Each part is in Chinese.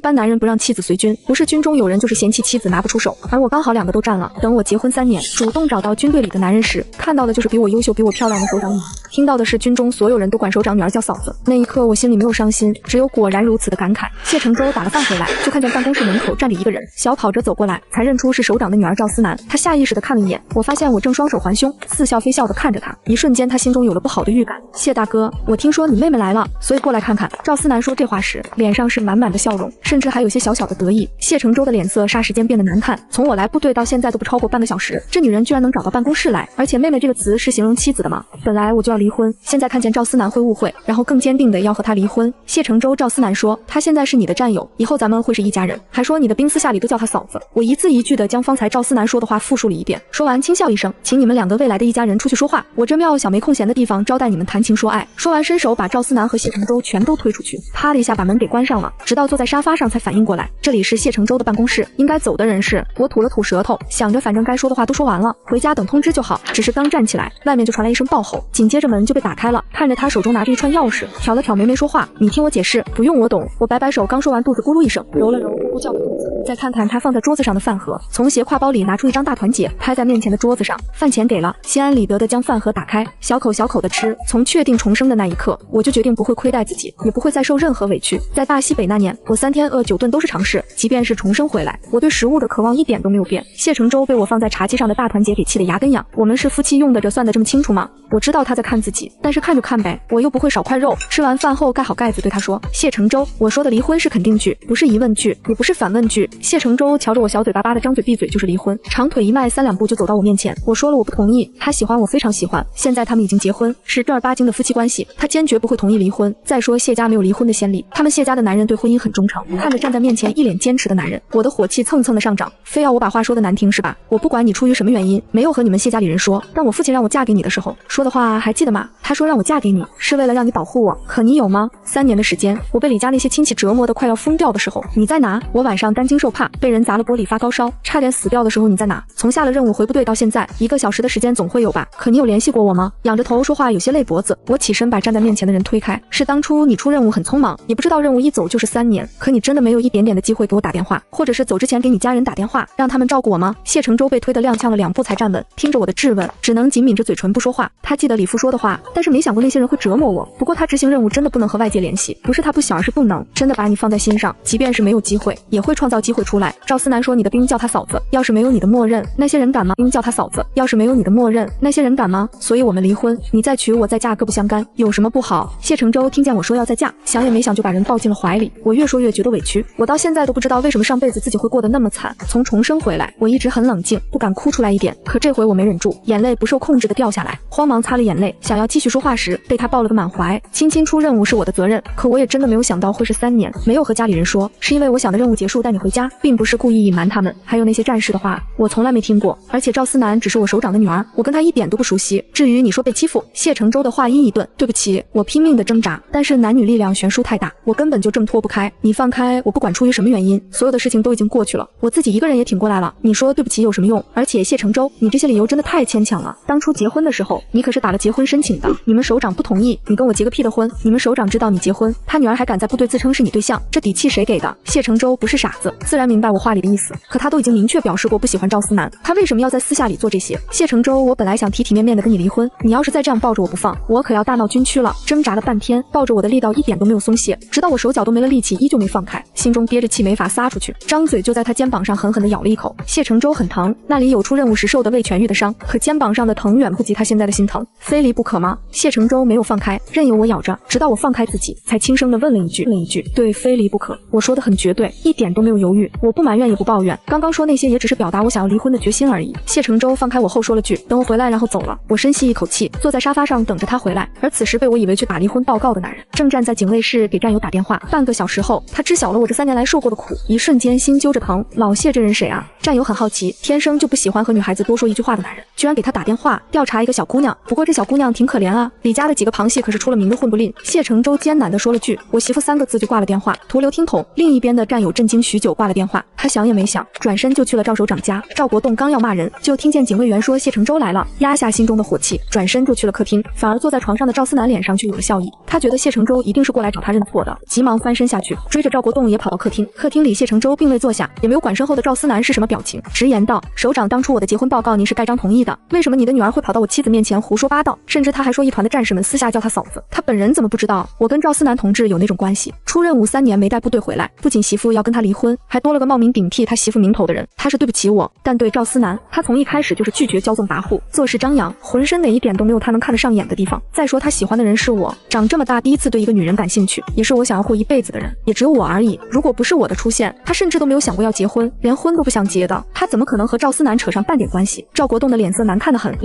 般男人不让妻子随军，不是军中有人，就是嫌弃妻子拿不出手。而我刚好2个都占了。等我结婚3年，主动找到军队里的男人时，看到的就是比我优秀、比我漂亮的首长女儿，听到的是军中所有人都管首长女儿叫嫂子。那一刻，我心里没有伤心，只有果然如此的感慨。谢承周打了饭回来，就看见办公室门口站着一个人，小跑着走过来，才认出是首长的女儿赵思南。他下意识地看了一眼，我发现我正双手环胸，似笑非笑地看着他。一瞬间，他心中有了不好的预感。谢大哥，我听说你妹妹来了，所以过来看看。赵思南说这话时，脸上是满满的笑容，甚至还有些小小的得意。谢承周的脸色霎时间变得难看，从我来部队到现在都不超过半个小时，这女人居然能找到办公室来，而且妹妹这个词是形容妻子的吗？本来我就要离婚，现在看见赵思南会误会，然后更坚定的要和他离婚。谢承周赵思南说，他现在是你的战友，以后咱们会是一家人，还说你的兵私下里都叫他嫂子。我一字一句的将方才赵思南说的话复述了一遍，说完轻笑一声，请你们2个未来的一家人出去说话，我这庙小没空闲的地方招待你们谈情说爱。说完伸手把赵思南和谢承周全都推出去，啪的一下把门给关上了，直到坐在沙发上才反应过来，这里是谢承周的办公室，应该走的人是。我吐了吐舌头，想着反正该说的话都说完了，回家等通知就好。只是刚站起来，外面就传来一声暴吼，紧接着门就被打开了，看着他手中拿着一串钥匙，挑了挑眉没说话。你听我解释。不用，我懂。我摆摆手，刚说完肚子咕噜一声，揉了揉咕咕叫的肚子，再看看他放在桌子上的饭盒，从斜挎包里拿出一张大团结，拍在面前的桌子上。饭钱给了，心安理得的将饭盒打开，小口小口的吃。从确定重生的那一刻，我就决定不会亏待自己，也不会再受任何委屈。在大西北那年，我3天饿9顿都是常事，即便是重生回来，我对食物的渴望一点都没有变。谢承周被我放在茶几上的大团结给气得牙根痒。我们是夫妻，用得着算得这么清楚吗？我知道他在看自己，但是看就看呗，我又不会少块肉。吃完饭后盖好盖子，对他说，谢承周，我说的离婚是肯定句，不是疑问句，也不是反问句。谢承周瞧着我小嘴巴巴的张嘴闭嘴就是离婚，长腿一迈3、2步就走到我面前。我说了我不同意，他喜欢我非常喜欢，现在他们已经结婚，是正儿八经的夫妻关系，他坚决不会同意离婚。再说谢家没有离婚的先例，他们谢家的男人对婚姻很忠诚。看着站在面前一脸坚持的男人，我的火气蹭蹭的上涨，非要我把话说的难听是吧？我不管你出于什么原因没有和你们谢家里人说，但我父亲让我嫁给你的时候说的话还记得吗？他说让我嫁给你是为了让你保护我，可你有吗？3年的时间，我被李家那些亲戚折磨得快要疯掉的时候你在哪？我晚上担惊受怕，被人砸了玻璃发高烧，差点死掉的时候你在哪？从下了任务回部队到现在1个小时的时间总会有吧？可你有联系过我吗？仰着头说话有些累脖子，我起身把站在面前的人推开。是当初你出任务很匆忙，也不知道任务一走就是3年，可你真的没有一点点的机会给我打电话，或者是走之前给你家人打电话让他们照顾我吗？谢承周被推得踉跄了2步才站稳，听着我的质问只能紧抿着嘴唇不说话。他记得李父说的话，但是没想过那些人会折磨我。不过他执行任务真的不能和外界联系，不是他不想而是不能，真的把你放在心上，即便是没有机会也会创造机会出来。赵思南说你的兵叫他嫂子，要是没有你的默认那些人敢吗？兵叫他嫂子，要是没有你的默认那些人敢吗？所以我们离婚，你再娶我再嫁各不相干，有什么不好？谢承周听见我说要再嫁，想也没想就把人抱进了怀里。我越说越觉得委屈，我到现在都不知道为什么上辈子自己会过得那么惨。从重生回来，我一直很冷静，不敢哭出来一点，可这回我没忍住，眼泪不受控制的掉下来，慌忙擦了眼泪，想要继续说话时被他抱了个满怀。亲亲出任务是我的责任，可我也真的没有想到会是3年，没有和家里人说，是因为我想的任务结束带你回家，并不是故意隐瞒他们。还有那些战士的话我从来没听过，而且赵思南只是我首长的女儿，我跟她一点都不熟悉。至于你说被欺负，谢承周的话音一顿，对不起，我拼命的挣扎，但是男女力量悬殊太大，我根本就挣脱不开。你放开我，不管出于什么原因，所有的事情都已经过去了，我自己一个人也挺过来了，你说对不起有什么用？而且谢承周，你这些理由真的太牵强了，当初结婚的时候你可是打了结婚申请的，你们首长不同意，你跟我结个屁的婚？你们首长知道你结婚，他女儿还敢在部队自称是你对象，这底气谁给的？谢承周不是傻子，自然明白我话里的意思，可他都已经明确表示过不喜欢赵思南，他为什么要在私下里做这些？谢承周，我本来想体体面面的跟你离婚，你要是再这样抱着我不放，我可要大闹军区了。挣扎了半天，抱着我的力道一点都没有松懈，直到我手脚都没了力气，依旧没放开，心中憋着气没法撒出去，张嘴就在他肩膀上狠狠地咬了一口。谢承周很疼，那里有出任务时受的未痊愈的伤，可肩膀上的疼远不及他现在的心疼。非离不可吗？谢承周没有放开，任由我咬着，直到我放开自己，才轻声地问了一句，对，非离不可。我说的很绝对，一点都没有犹豫，我不埋怨也不抱怨，刚刚说那些也只是表达我想要离婚的决心而已。谢承周放开我后说了句，等我回来然后走了。我深吸一口气，坐在沙发上等着他回来，而此时被我以为去打离婚报告的男人正站在警卫室给战友打电话。半个小时后，他知晓了我这3年来受过的苦，一瞬间心揪着疼。老谢这人谁啊？战友很好奇，天生就不喜欢和女孩子多说一句话的男人，居然给他打电话调查一个小姑娘。不过这小姑娘挺可怜啊，李家的几个旁系可是出了名的混不吝。谢承周艰难地说了句我媳妇3个字就挂了电话，徒留听筒。另一边的战友震惊许久，挂了电话。他想也没想，转身就去了赵首长家。赵国栋刚要骂人，就听见警卫员说谢承周来了，压下心中的火气，转身就去了客厅。反而坐在床上的赵思南脸上却有了笑意，他觉得谢承周一定是过来找他认错的，急忙翻身下去，追着赵国栋也跑到客厅。客厅里谢承周并未坐下，也没有管身后的赵思南是什么表情，直言道：首长，当初我的结婚报告您是盖章同意的，为什么你的女儿会跑到我妻子面前胡说八道？甚至他还说一团的战士们私下叫他嫂子，他本人怎么不知道我跟赵思南同志有那种关系？出任务3年没带部队回来，不仅媳妇要跟他离婚，还多了个冒名顶替他媳妇名头的人，他是对不起我，但对赵思南，他从一开始就是拒绝骄纵跋扈，做事张扬，浑身哪一点都没有他能看得上眼的地方。再说他喜欢的人是我，长这么大第一次对一个女人感兴趣，也是我想要过一辈子的人，也只有我而已。如果不是我的出现，他甚至都没有想过要结婚，连婚都不想结的，他怎么可能和赵思南扯上半点关系？赵国栋的脸色难看得很，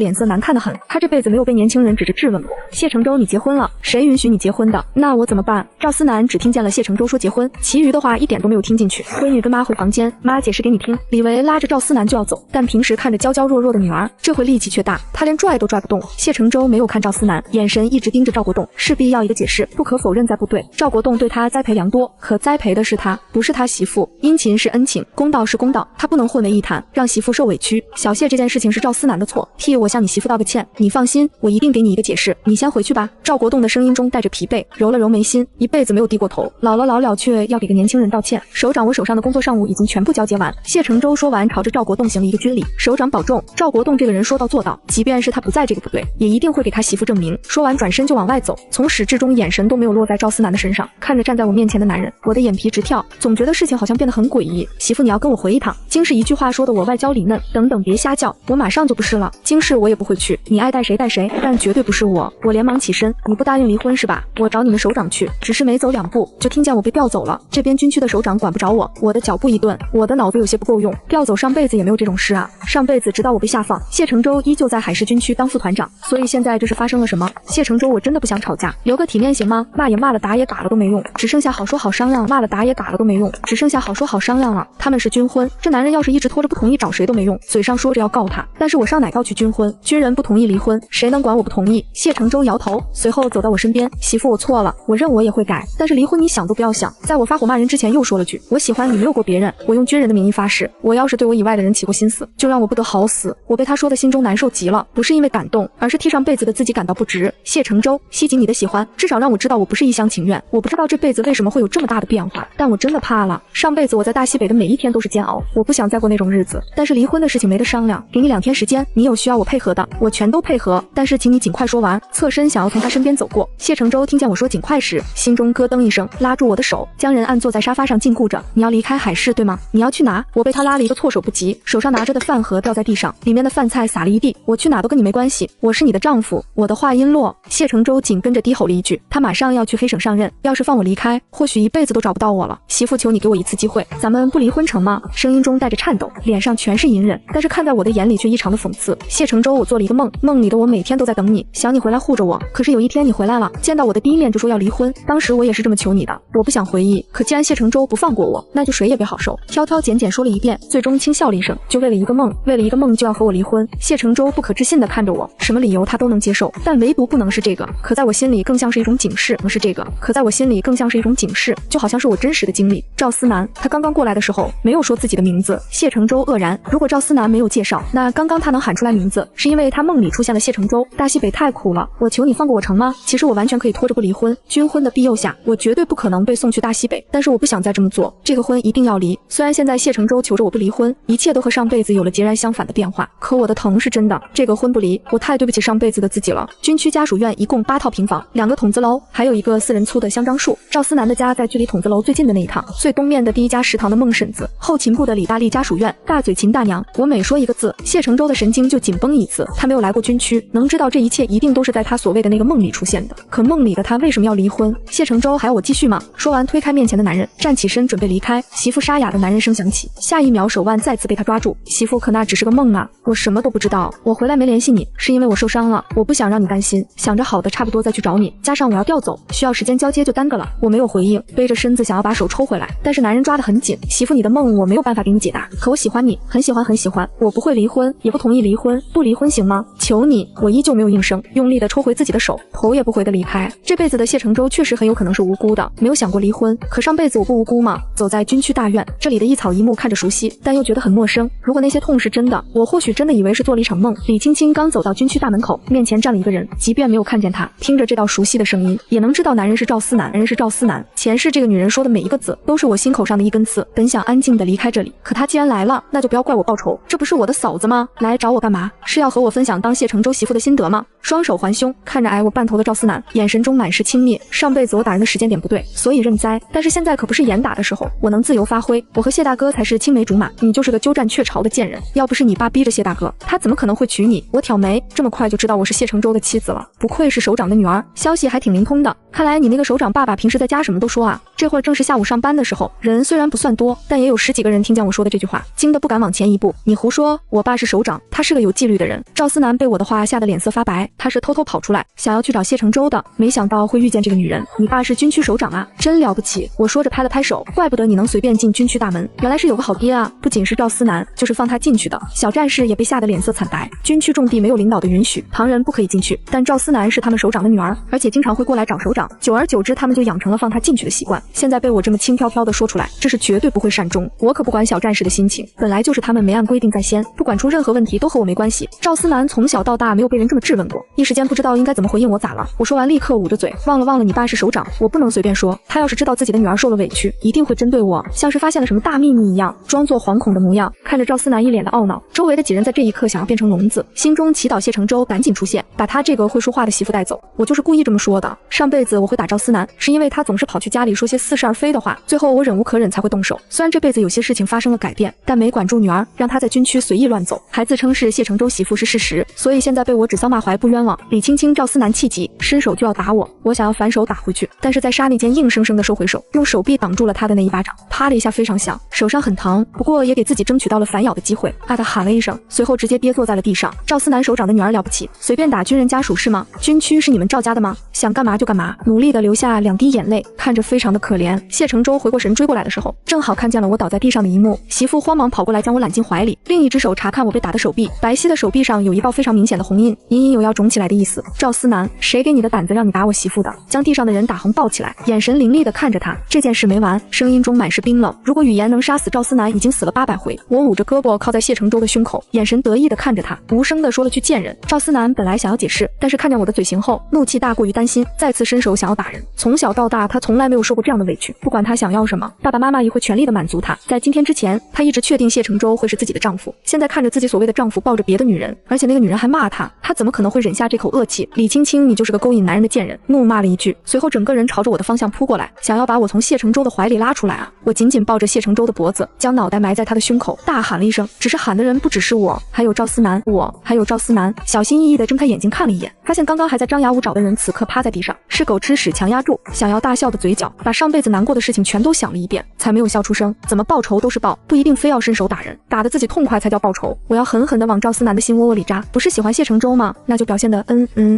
他这辈子没有被年轻人指着质问过。谢承周，你结婚了，谁允许你结婚的？那我怎么办？赵思南只听见了谢承周说结婚，其余的话一点都没有听进去。闺女跟妈回房间，妈解释给你听。李维拉着赵思南就要走，但平时看着娇娇弱弱的女儿，这回力气却大，他连拽都拽不动。谢承周没有看赵思南，眼神一直盯着赵国栋，势必要一个解释。不可否认，在部队，赵国栋对他栽培良多，可栽培的是他，不是他媳妇。殷勤是恩情，公道是公道，他不能混为一谈，让媳妇受委屈。小谢这件事情是赵思南的错，替我向你媳妇道个歉。你放心，我一定给你一个解释。你先回去吧。赵国栋的声音中带着疲惫，揉了揉眉心，一辈子没有低过头，老了却要给个年轻人道歉。首长，我手上的工作上务已经全部交接完。谢承周说完，朝着赵国栋行了一个军礼。首长保重。赵国栋这个人说到做到，即便是他不在这个部队，也一定会给他媳妇证明。说完转身就往外走，从始至终眼神都没有落在赵思南的身上，看着站在我面前的男人，我的眼皮直跳，总觉得事情好像变得很诡异。媳妇，你要跟我回一趟。京市一句话说的我外焦里嫩，等等别瞎叫，我马上就不是了。京市我也不会去，你爱带谁带谁，但绝对不是我。我连忙起身，你不答应离婚是吧？我找你们首长去，只是没走2步，就听见我被调走了。这边军区的首长管不着我，我的脚步一顿，我的脑子有些不够用，调走上辈子也没有这种事啊。上辈子直到我被下放，谢承周依旧在海事军区当副团长，所以现在这是发生了什么？谢承周，我真的不想吵架，留个体面行吗？骂也骂了，打也打了都没用，只剩下好说好商量，骂了打也打了都没用，只剩下好说好商量了。他们是军婚，这男人要是一直拖着不同意，找谁都没用，嘴上说着要告他，但是我上哪告去军婚？军人不同意离婚，谁能管我不同意？谢承周摇头，随后走到我身边，媳妇，我错了，我认我也会改，但是离婚你想都不要想。在我发火骂人之前又说了句我喜欢你，没有过别人，我用军人的名义发誓，我要是对我以外的人起过心思，就让我不得好死。我被他说的心中难受极了，不是因为感动，而是替上辈子的自己感到不值。谢承周，希冀你的喜欢，至少让我知道我不是一厢情愿。我不知道这辈子为什么会有这么大的变化，但我真的怕了。上辈子我在大西北的每一天都是煎熬，我不想再过那种日子。但是离婚的事情没得商量，给你2天时间，你有需要我配合的，我全都配合，但是请你尽快说完。侧身想要从他身边走过，谢承周听见我说尽快时，心中咯噔一声，拉住我的手，将人按坐在沙发上禁锢着。你要离开海市对吗？你要去哪？我被他拉了一个措手不及，手上拿着的饭盒掉在地上，里面的饭菜洒了一地。我去哪都跟你没关系，我是你的丈夫。我的话音落，谢承周紧跟着低吼了一句，他马上要去黑省上任，要是放我离开，或许一辈子都找不到我了。媳妇，求你给我一次机会，咱们不离婚成吗？声音中带着颤抖，脸上全是隐忍，但是看在我的眼里却异常的讽刺。谢承周，我做了一个梦，梦里的我每天都在等你，想你回来护着我，可是有一天你回来了，见到我的第一面就说要离婚，当时我也是这么求你的。我不想回忆，可既然谢承周不放过我，那就谁也别好受。挑挑拣拣说了一遍，最终轻笑了一声，就为了一个梦，为了一个梦就要和我离婚。谢承周不可置信地看着我，什么理由他都能接受，但唯独不能是这个。可在我心里更像是一种警示，不是这个，可在我心里更像是一种警示，就好像是我真实的经历。赵思南，他刚刚过来的时候没有说自己的名字。谢承周愕然，如果赵思南没有介绍，那刚刚他能喊出来名字，是因为他梦里出现了谢承周。大西北太苦了，我求你放过我成吗？其实我完全可以拖着不离婚，军婚的庇佑下，我绝对不可能被送去大西北，但是我不想再这么做，这个婚一定要离。虽然现在谢承周求着我不离婚，一切都和上辈子有了截然相反的变化，可我的疼是真的，这个婚不离，我太对不起上辈子的自己了。军区家属院一共8套平房，2个筒子楼，还有一个4人粗的香樟树。赵思南的家在距离筒子楼最近的那一趟，最东面的第一家食堂的孟婶子，后勤部的李大力家属院，大嘴秦大娘。我每说一个字，谢承周的神经就紧绷一次。他没有来过军区，能知道这一切一定都是在他所谓的那个梦里出现的。可梦里的他为什么要离婚？谢承周还要我继续吗？说完推开面前的男人，站起身准备离开。媳妇沙哑的男人声响起，下一秒手腕再次被他抓住。媳妇，可那只是个梦啊，我什么都不知道。我回来没联系你，是因为我受伤了，我不想让你担心，想着好的差不多再去找你，加上我要调走，需要时间交接就耽搁了。我没有回应，背着身子想要把手抽回来，但是男人人抓得很紧，媳妇你的梦我没有办法给你解答，可我喜欢你，很喜欢很喜欢，我不会离婚，也不同意离婚，不离婚行吗？求你！我依旧没有应声，用力的抽回自己的手，头也不回的离开。这辈子的谢承周确实很有可能是无辜的，没有想过离婚，可上辈子我不无辜吗？走在军区大院，这里的一草一木看着熟悉，但又觉得很陌生。如果那些痛是真的，我或许真的以为是做了一场梦。李青青刚走到军区大门口，面前站了一个人，即便没有看见他，听着这道熟悉的声音，也能知道男人是赵思南，人是赵思南。前世这个女人说的每一个字，都是我心口上的一根刺。本想安静的离开这里，可她既然来了，那就不要怪我报仇。这不是我的嫂子吗？来找我干嘛？是要和我分享当谢承周媳妇的心得吗？双手环胸，看着矮我半头的赵思南，眼神中满是轻蔑。上辈子我打人的时间点不对，所以认栽，但是现在可不是严打的时候，我能自由发挥。我和谢大哥才是青梅竹马，你就是个鸠占鹊巢的贱人。要不是你爸逼着谢大哥，他怎么可能会娶你？我挑眉，这么快就知道我是谢承周的妻子了，不愧是首长的女儿，消息还挺灵通的。看来你那个首长爸爸平时在家什么都说啊。这会儿正是下午上班的时候，人虽然不算多，但也有10几个人听见我说的这句话，惊得不敢往前一步。你胡说，我爸是首长，他是个有纪律的人。赵思南被我的话吓得脸色发白，他是偷偷跑出来，想要去找谢承周的，没想到会遇见这个女人。你爸是军区首长啊，真了不起！我说着拍了拍手，怪不得你能随便进军区大门，原来是有个好爹啊！不仅是赵思南，就是放他进去的小战士也被吓得脸色惨白。军区重地没有领导的允许，旁人不可以进去，但赵思南是他们首长的女儿，而且经常会过来找首长，久而久之他们就养成了放他进去的习惯。现在被我这么轻飘飘的说出来，这是绝对不会善终。我可不管小战士的心情，本来就是他们没按规定在先，不管出任何问题都和我没关系。赵思南从小到大没有被人这么质问过，一时间不知道应该怎么回应我咋了。我说完立刻捂着嘴，忘了你爸是首长，我不能随便说，他要是知道自己的女儿受了委屈，一定会针对我，像是发现了什么大秘密一样，装作惶恐的模样。看着赵思南一脸的懊恼，周围的几人在这一刻想要变成聋子，心中祈祷谢承周赶紧出现，把他这个会说话的媳妇带走。我就是故意这么说的，上辈子我会打赵思南，是因为他总是跑去家里说些似是而非的话，最后我忍无可忍才会动手。虽然这辈子有些事情发生了改变，但没管住女儿，让她在军区随意乱走，还自称是谢承周媳妇是事实，所以现在被我指桑骂槐不冤枉。李青青、赵思南气急，伸手就要打我，我想要反手打回去，但是在刹那间硬生生的收回手，用手臂挡住了他的那一巴掌，啪的一下非常响，手上很疼，不过也给自己争取到了反咬的机会。他喊了一声，随后直接跌坐在了地上。赵思南首长的女儿了不起，随便打军人家属是吗？军区是你们赵家的吗？想干嘛就干嘛，努力的流下2滴眼泪，看着非常的可怜。谢承周回过神追过来的时候，正好看见了我倒在地上的一幕，媳妇慌忙跑过来将我揽进怀里，另一只手查看我被打的手臂，白皙的手臂上有一道非常明显的红印，隐隐有要肿起来的意思。赵思南，谁给你的胆子让你打我媳妇的？将地上的人打横抱起来，眼神凌厉的看着他。这件事没完，声音中满是冰冷。如果语言能杀死赵思南，已经死了800回。我捂着胳膊靠在谢承周的胸口，眼神得意的看着他，无声的说了句贱人。赵思南本来想要解释，但是看见我的嘴型后，怒气大过于担心，再次伸手想要打人。从小到大他从来没有受过这样的委屈，不管他想要什么，爸爸妈妈也会全力的满足他。在今天之前，他一直确定谢承周会是自己的丈夫，现在看着自己所谓的丈夫抱着别的女人，而且那个女人还骂他，他怎么可能会忍下这口恶气？李青青，你就是个勾引男人的贱人！怒骂了一句，随后整个人朝着我的方向扑过来，想要把我从谢承周的怀里拉出来啊！我紧紧抱着谢承周的脖子，将脑袋埋在他的胸口，大喊了一声，只是喊的人不只是我，还有赵思南，还有赵思南。小心翼翼地睁开眼睛看了一眼，发现刚刚还在张牙舞爪的人此刻趴在地上，是狗吃屎强压住，想要大笑的嘴角，把上辈子难过的事情全都想了一遍，才没有笑出声。怎么报仇都是报，不一定非要伸手打人，打得自己痛快才叫报仇。我要狠狠地往赵思南的心窝窝里扎，不是喜欢谢承周吗？那就表现得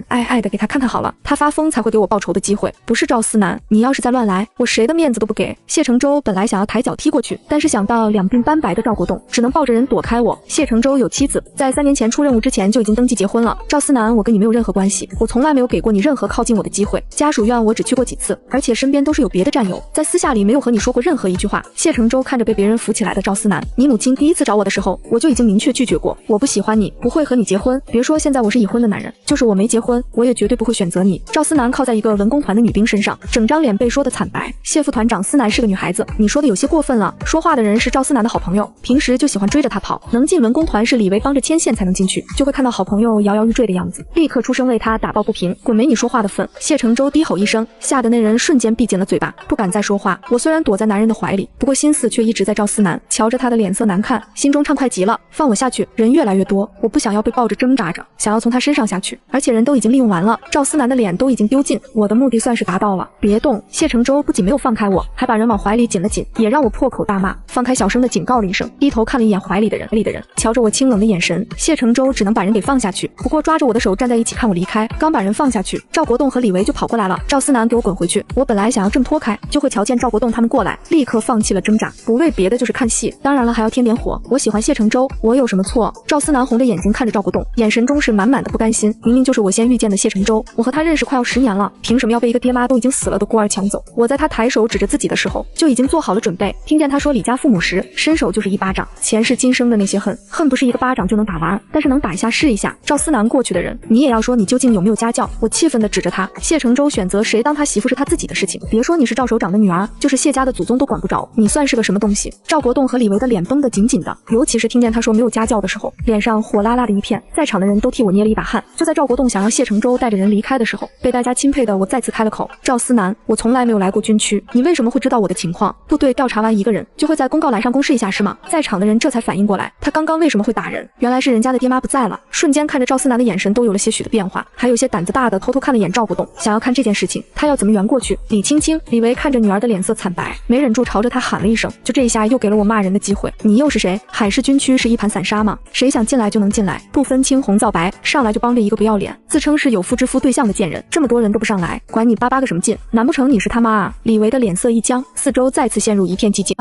爱的给他看看好了，他发疯才会给我报仇的机会，不是赵思南，你要是再乱来，我谁的面子都不给。谢承周本来想要抬脚踢过去，但是想到两鬓斑白的赵国栋，只能抱着人躲开我。谢承周有妻子，在3年前出任务之前就已经登记结婚了。赵思南，我跟你没有任何关系，我从来没有给过你任何靠近我的机会。家属院我只去过几次，而且身边都是有别的战友，在私下里没有和你说过任何一句话。谢承周看着被别人扶起来的赵思南，你母亲第一次找我的时候，我就已经明确拒绝过，我不喜欢你，不会和你结婚。别说现在我是已婚的男人，就是我没结婚，我也绝对不会选择你。赵思南靠在一个文工团的女兵身上，整张脸被说的惨白。谢副团长，思南是个女孩子，你说的有些过分了。说话的人是赵思南的好朋友，平时就喜欢追着他跑，能进文工团是李维帮着牵线才能进去，就会看到好朋友摇摇欲坠的样子，立刻出声为他打抱不平，滚没你说话的份。谢承周低吼一声，吓得那人瞬间闭紧了嘴巴，不敢再说话。我虽然躲在男人的怀里，不过心思却一直在赵思南，瞧着他的脸色难看，心中畅快极了。放我下去，人越来越多，我不想要被抱着挣扎着，想要从他身上下去，而且人都已经利用完了，赵思南的脸都已经丢尽，我的目的算是达到了。别动！谢承周不仅没有放开我，还把人往怀里紧了紧，也让我破口大骂。骂，放开小声的警告了一声，低头看了一眼怀里的人，瞧着我清冷的眼神，谢承周只能把人给放下去。不过抓着我的手站在一起看我离开，刚把人放下去，赵国栋和李维就跑过来了。赵思南给我滚回去！我本来想要挣脱开，就会瞧见赵国栋他们过来，立刻放弃了挣扎，不为别的就是看戏，当然了还要添点火。我喜欢谢承周，我有什么错？赵思南红着眼睛看着赵国栋，眼神中是满满的不甘心。明明就是我先遇见的谢承周，我和他认识快要10年了，凭什么要被一个爹妈都已经死了的孤儿抢走？我在他抬手指着自己的时候，就已经做好了准备。听见他说李家父母时，伸手就是一巴掌。前世今生的那些恨不是一个巴掌就能打完，但是能打一下是一下。赵思南过去的人，你也要说你究竟有没有家教？我气愤地指着他。谢承周选择谁当他媳妇是他自己的事情，别说你是赵首长的女儿，就是谢家的祖宗都管不着，你算是个什么东西？赵国栋和李维的脸绷得紧紧的，尤其是听见他说没有家教的时候，脸上火辣辣的一片，在场的人都替我捏了一把汗。就在赵国栋想让谢承周带着人离开的时候，被大家钦佩的我再次开了口：赵思南，我从来没有来过军区，你为什么会知道我的情况？部队调查完一个人，就会在公告栏上公示一下是吗？在场的人这才反应过来，他刚刚为什么会打人？原来是人家的爹妈不在了。瞬间看着赵思南的眼神都有了些许的变化，还有些胆子大的偷偷看了眼赵国栋，想要看这件事情他要怎么圆过去。李青青、李维看着女儿的脸色惨白，没忍住朝着他喊了一声，就这一下又给了我骂人的机会。你又是谁？海事军区是一盘散沙吗？谁想进来就能进来，不分青红皂白，上来就帮着一个不要脸自称是有妇之夫对象的贱人，这么多人都不上来，管你88个什么劲？难不成你是他妈啊？李维的脸色一僵，四周再次陷入一片寂静。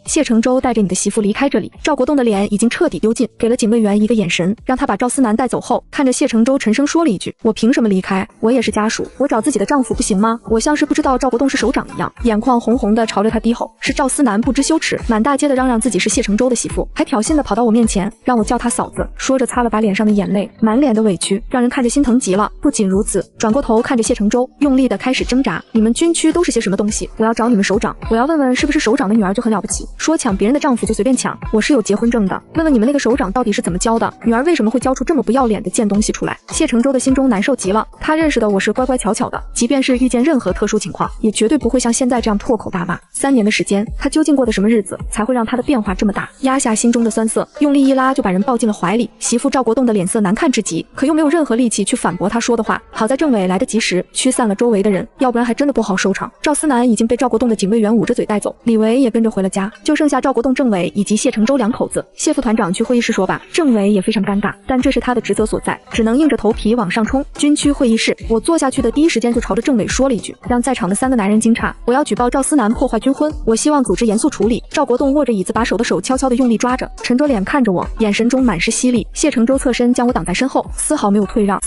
谢承周带着你的媳妇离开这里。赵国栋的脸已经彻底丢尽，给了警卫员一个眼神，让他把赵思南带走后，看着谢承周沉声说了一句：我凭什么离开？我也是家属，我找自己的丈夫不行吗？我像是不知道赵国栋是首长一样，眼眶红红的朝着他低吼。是赵思南不知羞耻，满大街的嚷嚷自己是谢承周的媳妇，还挑衅的跑到我面前让我叫他嫂子，说着擦了把脸上的眼泪，满脸的委屈，让人看着心疼极了。不仅如此，转过头看着谢承周，用力的开始挣扎。你们军区都是些什么东西？我要找你们首长，我要问问是不是首长的女儿就很了不起，说抢别人的丈夫就随便抢，我是有结婚证的。问问你们那个首长到底是怎么教的，女儿为什么会教出这么不要脸的贱东西出来？谢承周的心中难受极了，他认识的我是乖乖巧巧的，即便是遇见任何特殊情况，也绝对不会像现在这样破口大骂。3年的时间，他究竟过的什么日子，才会让他的变化这么大？压下心中的酸涩，用力一拉就把人抱进了怀里。媳妇赵国栋的脸色难看至极，可又没有任何力气去反驳他说的话。好在政委来得及时，驱散了周围的人，要不然还真的不好收场。赵思南已经被赵国栋的警卫员捂着嘴带走，李维也跟着回了家，就剩下赵国栋政委以及谢承周2口子。谢副团长去会议室说吧，政委也非常尴尬，但这是他的职责所在，只能硬着头皮往上冲。军区会议室，我坐下去的第一时间就朝着政委说了一句，让在场的3个男人惊诧，我要举报赵思南破坏军婚，我希望组织严肃处理。赵国栋握着椅子把手的手悄悄地用力抓着，沉着脸看着我，眼神中满是犀利。谢承周侧身将我挡在身后，丝毫没有退让。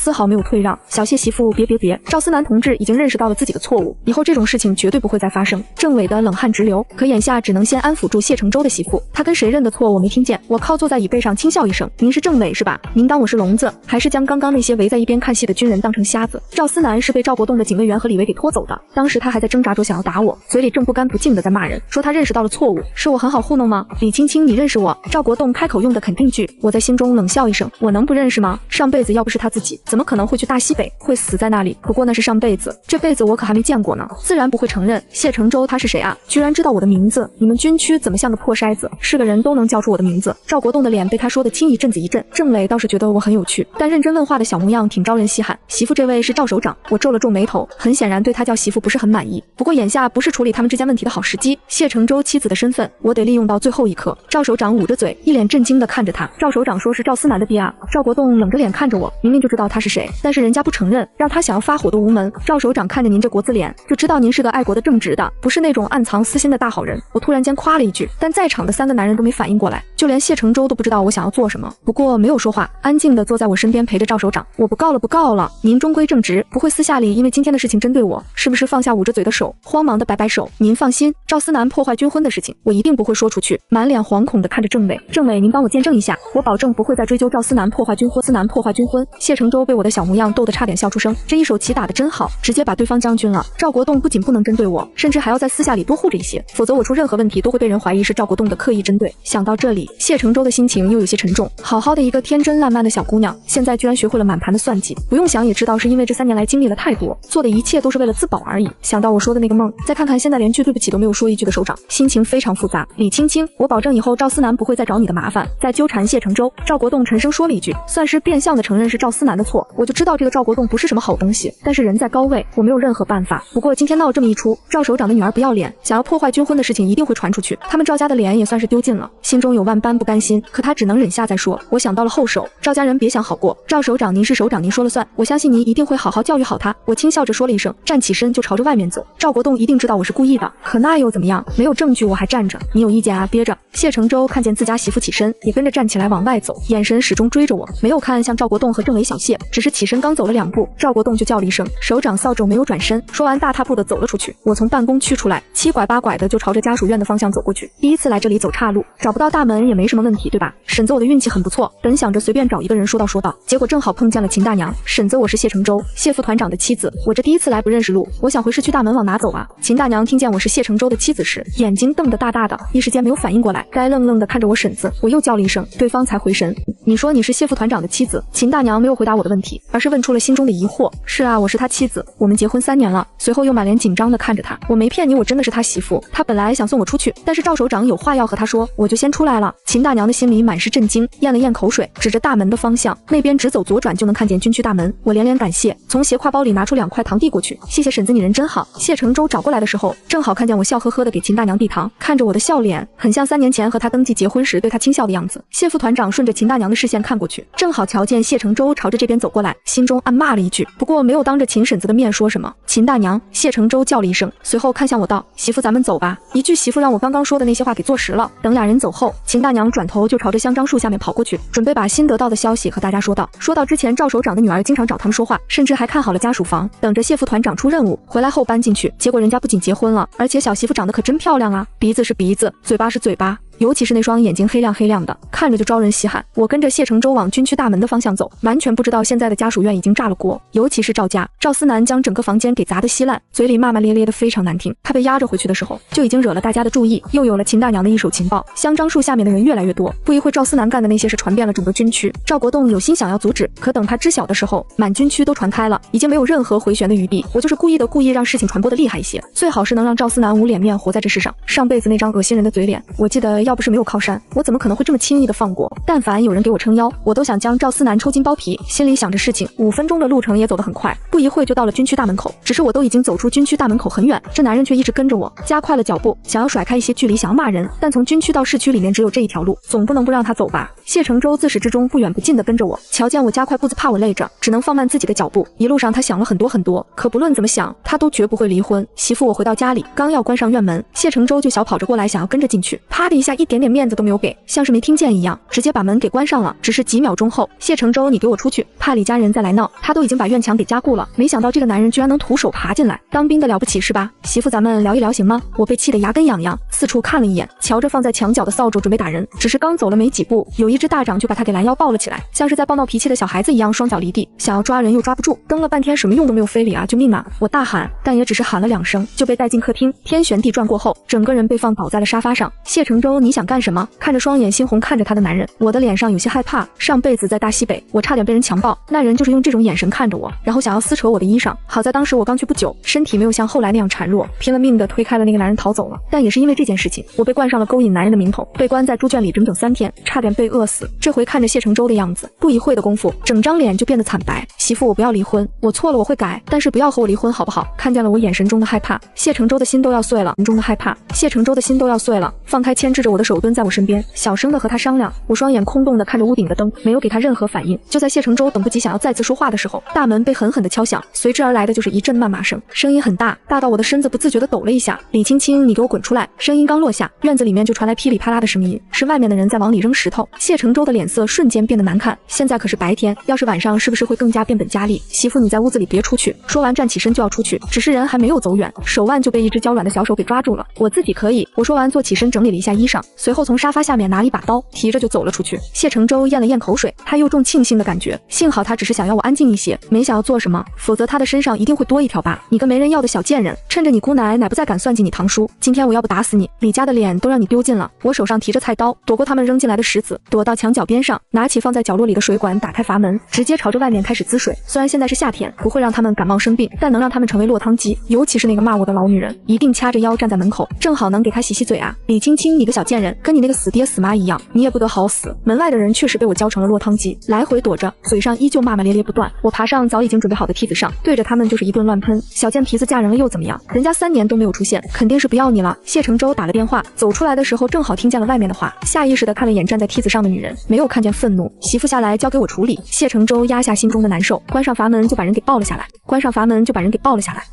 小谢媳妇，别，赵思南同志已经认识到了自己的错误，以后这种事情绝对不会再发生。政委的冷汗直流，可眼下只能先安抚住谢承周的媳妇，他跟谁认的错我没听见。我靠坐在椅背上轻笑一声，您是政委是吧？您当我是聋子，还是将刚刚那些围在一边看戏的军人当成瞎子？赵思南是被赵国栋的警卫员和李维给拖走的，当时他还在挣扎着想要打我，嘴里正不干不净的在骂人，说他认识到了错误，是我很好糊弄吗？李青青，你认识我？赵国栋开口用的肯定句，我在心中冷笑一声，我能不认识吗？上辈子要不是他自己，怎么可能会去大西北，会死在那里？不过那是上辈子，这辈子我可还没见过呢，自然不会承认。谢承周他是谁啊？居然知道我的名字？你们军区怎么像个破筛子，是个人都能叫出我的名字？赵国栋的脸被他说的青一阵子一阵，政委倒是觉得我很有趣，但认真问话的小模样挺招人稀罕。媳妇，这位是赵首长。我皱了皱眉头，很显然对他叫媳妇不是很满意。不过眼下不是处理他们之间问题的好时机，谢承周妻子的身份我得利用到最后一刻。赵首长捂着嘴，一脸震惊地看着他。赵首长说是赵思南的爹啊。赵国栋冷着脸看着我，明明就知道他是谁，但是人家不承认，让他想要发火都无门。赵首长看着您这国字脸，就知道您是个爱国的正直的，不是那种暗藏私心的大好人。我突然间夸了一句，但在场的3个男人都没反应过来，就连谢承周都不知道我想要做什么，不过没有说话，安静地坐在我身边陪着赵首长。我不告了，您中规正直，不会私下里因为今天的事情针对我，是不是？放下捂着嘴的手，慌忙地摆摆手。您放心，赵思南破坏军婚的事情我一定不会说出去。满脸惶恐地看着政委，政委您帮我见证一下，我保证不会再追究赵思南破坏军婚。谢承周被我的小模样逗得差点笑出声，这一手棋打得真好，直接把对方将军了。赵国栋不仅不能针对我，甚至还要在私下里多护着一些，否则我出任何问题都会被人怀疑是赵国栋的刻意针对。想到这里，谢承周的心情又有些沉重，好好的一个天真烂漫的小姑娘，现在居然学会了满盘的算计，不用想也知道是因为这3年来经历了太多，做的一切都是为了自保而已。想到我说的那个梦，再看看现在连句对不起都没有说一句的首长，心情非常复杂。李青青，我保证以后赵思南不会再找你的麻烦，再纠缠谢承周。赵国栋沉声说了一句，算是变相的承认是赵思南的错。我就知道这个赵国栋不是什么好东西，但是人在高位，我没有任何办法。不过今天闹这么一出，赵首长的女儿不要脸，想要破破坏军婚的事情一定会传出去，他们赵家的脸也算是丢尽了，心中有万般不甘心，可他只能忍下再说。我想到了后手，赵家人别想好过，赵首长您是首长，您说了算，我相信您一定会好好教育好他。我轻笑着说了一声，站起身就朝着外面走。赵国栋一定知道我是故意的，可那又怎么样？没有证据我还站着，你有意见啊？憋着。谢承周看见自家媳妇起身，也跟着站起来往外走，眼神始终追着我，没有看向赵国栋和政委小谢，只是起身刚走了2步，赵国栋就叫了一声首长，扫帚没有转身，说完大踏步的走了出去。我从办公区出来，7拐8拐的就朝着家属院的方向走过去。第一次来这里走岔路，找不到大门也没什么问题，对吧？婶子，我的运气很不错，本想着随便找一个人说道，结果正好碰见了秦大娘。婶子，我是谢承周，谢副团长的妻子，我这第一次来不认识路，我想回市区大门往哪走啊？秦大娘听见我是谢承周的妻子时，眼睛瞪得大大的，一时间没有反应过来，该愣愣的看着我婶子。我又叫了一声，对方才回神。你说你是谢副团长的妻子？秦大娘没有回答我的问题，而是问出了心中的疑惑。是啊，我是他妻子，我们结婚3年了。随后又满脸紧张的看着他，我没骗你，我真的是他媳妇。他本来想送我出去，但是赵首长有话要和他说，我就先出来了。秦大娘的心里满是震惊，咽了咽口水，指着大门的方向，那边直走左转就能看见军区大门。我连连感谢，从斜挎包里拿出2块糖递过去，谢谢婶子，你人真好。谢承周找过来的时候，正好看见我笑呵呵的给秦大娘递糖，看着我的笑脸，很像3年前和他登记结婚时对他轻笑的样子。谢副团长顺着秦大娘的视线看过去，正好瞧见谢承周朝着这边走过来，心中暗骂了一句，不过没有当着秦婶子的面说什么。秦大娘，谢承周叫了一声，随后看向我道，媳妇咱们走吧。一句媳妇让我刚刚说的那些话给坐实了。等俩人走后，秦大娘转头就朝着香樟树下面跑过去，准备把新得到的消息和大家说道。说到之前赵首长的女儿经常找他们说话，甚至还看好了家属房，等着谢副团长出任务回来后搬进去。结果人家不仅结婚了，而且小媳妇长得可真漂亮啊，鼻子是鼻子，嘴巴是嘴巴，尤其是那双眼睛黑亮黑亮的，看着就招人稀罕。我跟着谢承周往军区大门的方向走，完全不知道现在的家属院已经炸了锅，尤其是赵家，赵思南将整个房间给砸得稀烂，嘴里骂骂咧咧的非常难听。他被押着回去的时候，就已经惹了大家的注意，又有了秦大娘的一手情报，香樟树下面的人越来越多。不一会，赵思南干的那些事传遍了整个军区。赵国栋有心想要阻止，可等他知晓的时候，满军区都传开了，已经没有任何回旋的余地。我就是故意让事情传播的厉害一些，最好是能让赵思南无脸面活在这世上。上辈子那张恶心人的嘴脸，我记得要不是没有靠山，我怎么可能会这么轻易的放过？但凡有人给我撑腰，我都想将赵思南抽筋剥皮。心里想着事情，5分钟的路程也走得很快，不一会就到了军区大门口。只是我都已经走出军区大门口很远，这男人却一直跟着我，加快了脚步，想要甩开一些距离，想要骂人。但从军区到市区里面只有这一条路，总不能不让他走吧？谢承周自始至终不远不近的跟着我，瞧见我加快步子，怕我累着，只能放慢自己的脚步。一路上他想了很多，可不论怎么想，他都绝不会离婚。媳妇，我回到家里，刚要关上院门，谢承周就小跑着过来，想要跟着进去，啪的一下，一点点面子都没有给，像是没听见一样，直接把门给关上了。只是几秒钟后，谢承周，你给我出去，怕李家人再来闹。他都已经把院墙给加固了，没想到这个男人居然能徒手爬进来。当兵的了不起是吧？媳妇，咱们聊一聊行吗？我被气得牙根痒痒，四处看了一眼，瞧着放在墙角的扫帚准备打人，只是刚走了没几步，有一只大掌就把他给拦腰抱了起来，像是在抱闹脾气的小孩子一样，双脚离地，想要抓人又抓不住，蹬了半天什么用都没有，非礼啊，救命啊！我大喊，但也只是喊了2声，就被带进客厅。天旋地转过后，整个人被放倒在了沙发上。谢承周，你想干什么？看着双眼猩红看着他的男人，我的脸上有些害怕。上辈子在大西北，我差点被人强暴，那人就是用这种眼神看着我，然后想要撕扯我的衣裳。好在当时我刚去不久，身体没有像后来那样孱弱，拼了命的推开了那个男人逃走了。但也是因为这件事情，我被冠上了勾引男人的名头，被关在猪圈里整整3天，差点被饿死。这回看着谢承周的样子，不一会的功夫，整张脸就变得惨白。媳妇，我不要离婚，我错了，我会改，但是不要和我离婚好不好？看见了我眼神中的害怕，谢承周的心都要碎了，中的害怕，谢承周的心都要碎了。放开牵制着我的手，蹲在我身边，小声的和他商量。我双眼空洞的看着屋顶的灯，没有给他任何反应。就在谢承周等不及想要再次说话的时候，大门被狠狠的敲响，随之而来的就是一阵谩骂声，声音很大，大到我的身子不自觉的抖了一下。李青青，你给我滚出来！声音刚落下，院子里面就传来噼里啪啦的声音，是外面的人在往里扔石头。谢承周的脸色瞬间变得难看，现在可是白天，要是晚上是不是会更加变本加厉？媳妇，你在屋子里别出去。说完站起身就要出去，只是人还没有走远，手腕就被一只娇软的小手给抓住了。我自己可以。我说完坐起身整理了一下衣裳，随后从沙发下面拿了一把刀，提着就走了出去。谢承周咽了咽口水，他又重庆幸的感觉，幸好他只是想要我安静一些，没想要做什么，否则他的身上一定会多一条疤。你个没人要的小贱人，趁着你姑奶奶不再敢算计你堂叔，今天我要不打死你，李家的脸都让你丢尽了。我手上提着菜刀，躲过他们扔进来的石子，躲到墙角边上，拿起放在角落里的水管，打开阀门，直接朝着外面开始滋水。虽然现在是夏天，不会让他们感冒生病，但能让他们成为落汤鸡，尤其是那个骂我的老女人，一定掐着腰站在门口，正好能给她洗洗嘴啊。李青青，你个小贱人，跟你那个死爹死妈一样，你也不得好死。门外的人确实被我浇成了落汤鸡，来回躲着，嘴上依旧骂骂咧咧不断。我爬上早已经准备好的梯子上，对着他们就是一顿乱喷。小贱皮子嫁人了又怎么样？人家3年都没有出现，肯定是不要你了。谢承周打了电话，走出来的时候正好听见了外面的话，下意识地看了眼站在梯子上的女人，没有看见愤怒。媳妇下来交给我处理。谢承周压下心中的难受，关上阀门就把人给抱了下来。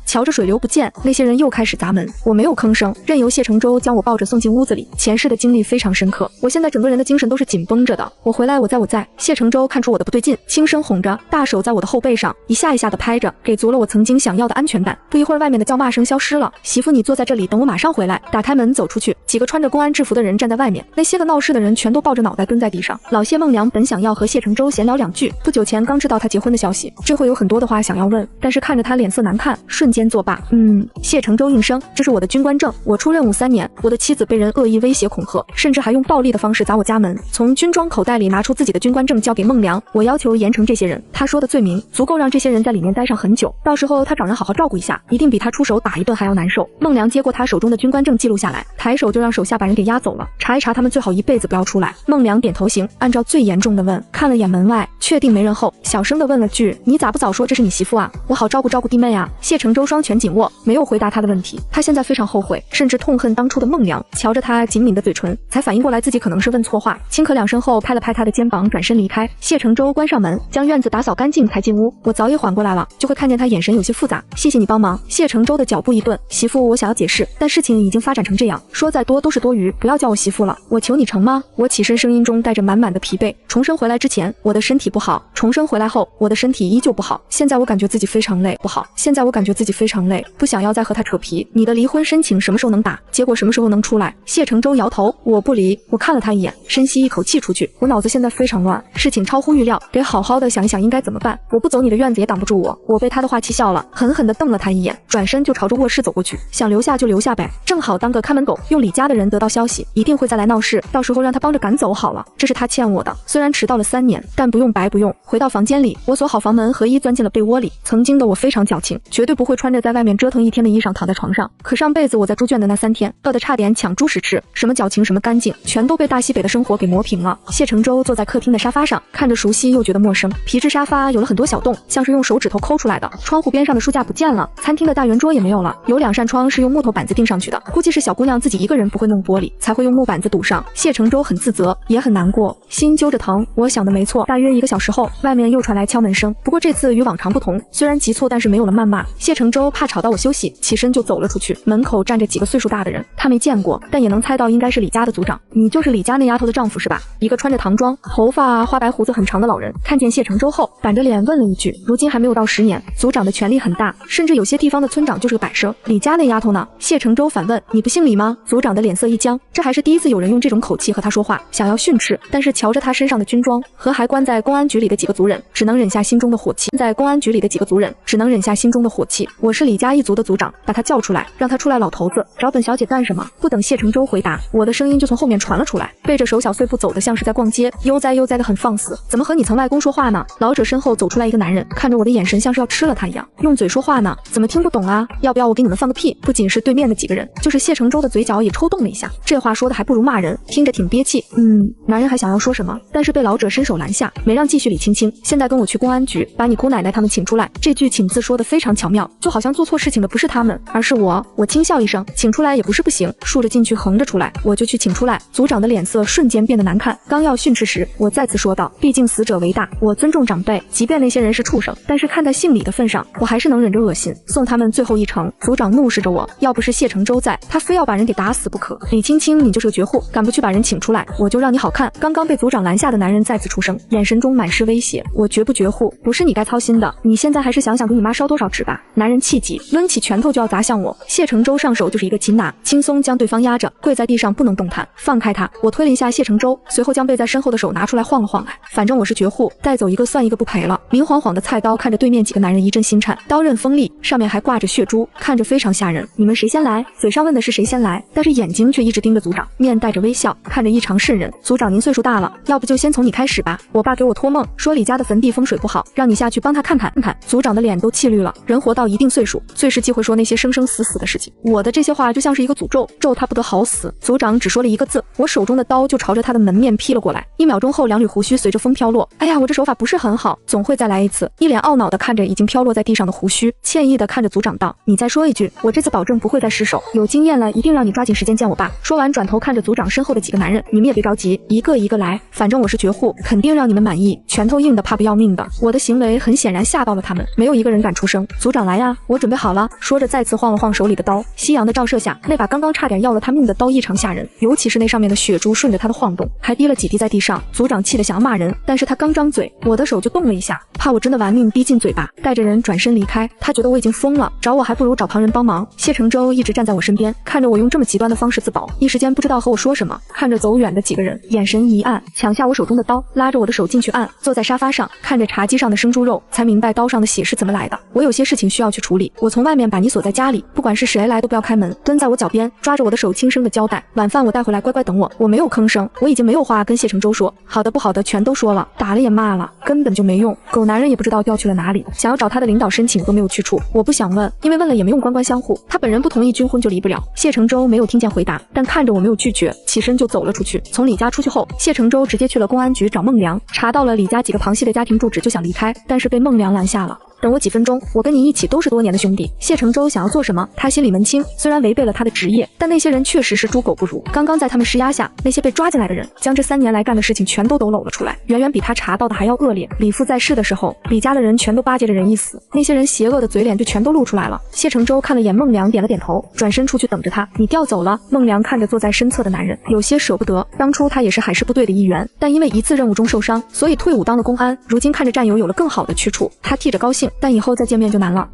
瞧着水流不见，那些人又开始砸门，我没有吭声，任由谢承周将我抱着送进屋子里。前世的经历非常深刻，我现在整个人的精神都是紧绷着的。我回来，我在。谢承周看出我的不对劲，轻声哄着，大手在我的后背上一下一下的拍着，给足了我曾经想要的安全感。不一会儿，外面的叫骂声消失了。媳妇，你坐在这里等我马上回来。打开门走出去，几个穿着公安制服的人站在外面，那些个闹事的人全都抱着脑袋蹲在地上。老谢孟良本想要和谢承周闲聊2句，不久前刚知道他结婚的消息，这会有很多的话想要问，但是看着他脸色难看，瞬间作罢。谢承周应声，这是我的军官证，我出任务3年，我的妻子被人恶意威胁恐吓，甚至还用暴力的方式砸我家门。从军装口袋里拿出自己的军官证交给孟良，我要求严惩这些人。他说的罪名足够让这些人在里面待上很久，到时候他找人好好照顾一下，一定比他出手打一顿还要难受。孟良接过他手中的军官证记录下来，抬手就让手下把人给押走了，查一查他们最好一辈子不要出来。孟良点头行，按照最严重的问，看了眼门外，确定没人后，小声的问了句，你咋不早说这是你媳妇啊，我好照顾弟妹啊。谢承周双拳紧握，没有回答他的问题。他现在非常后悔，甚至痛恨当初的孟良。瞧着他紧抿的嘴唇，才反应过来自己可能是问错话，轻咳2声后拍了拍他的肩膀，转身离开。谢承周关上门，将院子打扫干净才进屋。我早已缓过来了，就会看见他眼神有些复杂。谢谢你帮忙。谢承周的脚步一顿，媳妇，我想要解释，但事情已经发展成这样，说再多都是多余，不要叫我媳妇了，我求你成吗？我起身，声音中带着满满的疲惫。重生回来之前，我的身体不好；重生回来后，我的身体依旧不好。现在我感觉自己非常累，不想要再和他扯皮。你的离婚申请什么时候能打？结果什么时候能出来？谢承周摇头，我不离。我看了他一眼，深吸一口气出去。我脑子现在非常乱，事情超乎预料，得好好的想一想应该怎么办。我不走你的院子也挡不住我。我被他的话气笑了，狠狠地瞪了他一眼，转身就朝着卧室走过去，想留下就留下呗，正好当个看门狗，用李家的人得到消息，一定会再来闹事，到时候让他帮着赶走好了。这是他欠我的，虽然迟到了3年，但不用白不用。回到房间里，我锁好房门，合衣钻进了被窝里。曾经的我非常矫情，绝对不会穿着在外面折腾1天的衣裳躺在床上。可上辈子我在猪圈的那3天，饿得差点抢猪食吃，什么矫情什么干净，全都被大西北的生活给磨平了。谢承周坐在客厅的沙发上，看着熟悉又觉得陌生。皮质沙发有了很多小洞，像是用手指头抠出来的。窗户边上的书架不见了，餐厅的大圆桌也没有了，有2扇窗是用木头板子钉上去的，估计是小姑娘自己一个人不会弄玻璃，才会用木板子堵上。谢承周很自责，也很难过，心揪着疼。我想的没错，大约1个小时后，外面又传来敲门声，不过这次与往常不同，虽然急促，但是没有了谩骂。谢承周怕吵到我休息，起身就走了出去。门口站着几个岁数大的人，他没见过，但也能猜到应该是李家的族长。你就是李家那丫头的丈夫是吧？一个穿着唐装，头发花白胡子很长的老人看见谢承周后，板着脸问了一句，如今还没有到10年，族长的权力很大，甚至有些地方的村长就是个摆设。李家那丫头呢？谢承周反问，你不姓李吗？族长的脸色一僵，这还是第一次有人用这种口气和他说话，想要训斥，但是瞧着他身上的军装和还关在公安局里的几个族人，只能忍下心中的火气。我是李家一族的族长，把他叫出来，让他出来。老头子，找本小姐干什么？不等谢承周回答，我的声音就从后面传了出来，背着手小碎步走得像是在逛街，悠哉悠哉的很放肆。怎么和你曾外公说话呢？老者身后走出来一个男人，看着我的眼神像是要吃了他一样，用嘴说话呢，怎么听不懂啊？要不要我给你们放个屁？不仅是对面的几个人，就是谢承周的嘴角也抽动了一下，这话说的还不如骂人，听着挺憋气。男人还想要说什么，但是被老者伸手拦下，没让继续。李青青，现在跟我去公安局，把你姑奶奶他们请出来。这句请字说的非常巧妙，就好像做错事情的不是他们，而是我。我轻笑一声，请出来也不是不行，竖着进去横着出来，我就去请出来。族长的脸色瞬间变得难看，刚要训斥时，我再次说道，毕竟死者为大，我尊重长辈，即便那些人是畜生，但是看在姓李的份上，我还是能忍着恶心，送他们最后一程。族长怒视着我，要不是谢承周在，他非要把人给打死不可。李青青，你就是个绝户，敢不去把人请出来，我就让你好看。刚刚被族长拦下的男人再次出声，眼神中满是威胁，我绝不绝户，不是你该操心的，你现在还是想想给你妈烧多少纸吧。男人气急，抡起拳头就要砸向我，谢承周上手就是一个擒拿，轻松将对方压着，跪在地上不能动弹。放开他！我推了一下谢承周，随后将背在身后的手拿出来晃了晃来，反正我是绝户，带走一个算一个，不赔了。明晃晃的菜刀看着对面几个男人一阵心颤，刀刃锋利，上面还挂着血珠，看着非常吓人。你们谁先来？嘴上问的是谁先来，但是眼睛却一直盯着族长，面带着微笑，看着异常瘆人。族长您岁数大了，要不就先从你开始吧。我爸给我托梦说李家的坟地风水不好，让你下去帮他看看。族长的脸都气绿了，人活到一定岁数，最是忌讳说那些生生死死的事情。我的这些话就像是一个诅咒，咒他不得好死。族长长只说了一个字，我手中的刀就朝着他的门面劈了过来。1秒钟后，2缕胡须随着风飘落。哎呀，我这手法不是很好，总会再来一次。一脸懊恼地看着已经飘落在地上的胡须，歉意地看着组长道：“你再说一句，我这次保证不会再失手。有经验了，一定让你抓紧时间见我爸。”说完，转头看着组长身后的几个男人：“你们也别着急，一个一个来，反正我是绝户，肯定让你们满意。拳头硬的，怕不要命的。”我的行为很显然吓到了他们，没有一个人敢出声。组长来呀，我准备好了。说着，再次晃了晃手里的刀。夕阳的照射下，那把刚刚差点要了他命的刀异常吓人，尤其是那上面的血珠顺着他的晃动，还滴了几滴在地上。组长气得想要骂人，但是他刚张嘴，我的手就动了一下，怕我真的玩命逼近嘴巴，带着人转身离开。他觉得我已经疯了，找我还不如找旁人帮忙。谢承舟一直站在我身边，看着我用这么极端的方式自保，一时间不知道和我说什么。看着走远的几个人，眼神一暗，抢下我手中的刀，拉着我的手进去按。坐在沙发上，看着茶几上的生猪肉，才明白刀上的血是怎么来的。我有些事情需要去处理，我从外面把你锁在家里，不管是谁来都不要开门。蹲在我脚边，抓着我的手轻声的交代：“晚饭我带回来，乖乖等我。”我没有吭声，我已经没有话跟谢承舟说，好的不好的全都说了，打了也骂了，根本就没用。狗男人也不知道调去了哪里，想要找他的领导申请都没有去处。我不想问，因为问了也没用，官官相护。他本人不同意军婚就离不了。谢承舟没有听见回答，但看着我没有拒绝，起身就走了出去。从李家出去后，谢承舟直接去了公安局找孟良，查到了李家几个旁系的家庭住址，就想离开，但是被孟良拦下了。等我几分钟，我跟你一起都是多年的兄弟。谢承舟想要做什么，他心里门清，虽然违背了他的职业，但那些人确实是猪狗不如。刚刚在他们施压下，那些被抓进来的人将这3年来干的事情全都抖搂了出来，远远比他查到的还要恶劣。李父在世的时候，李家的人全都巴结着人一死，那些人邪恶的嘴脸就全都露出来了。谢承舟看了眼孟良，点了点头，转身出去等着他。你调走了？孟良看着坐在身侧的男人，有些舍不得。当初他也是海事部队的一员，但因为一次任务中受伤，所以退伍当了公安。如今看着战友有了更好的去处，他替着高兴，但以后再见面就难了。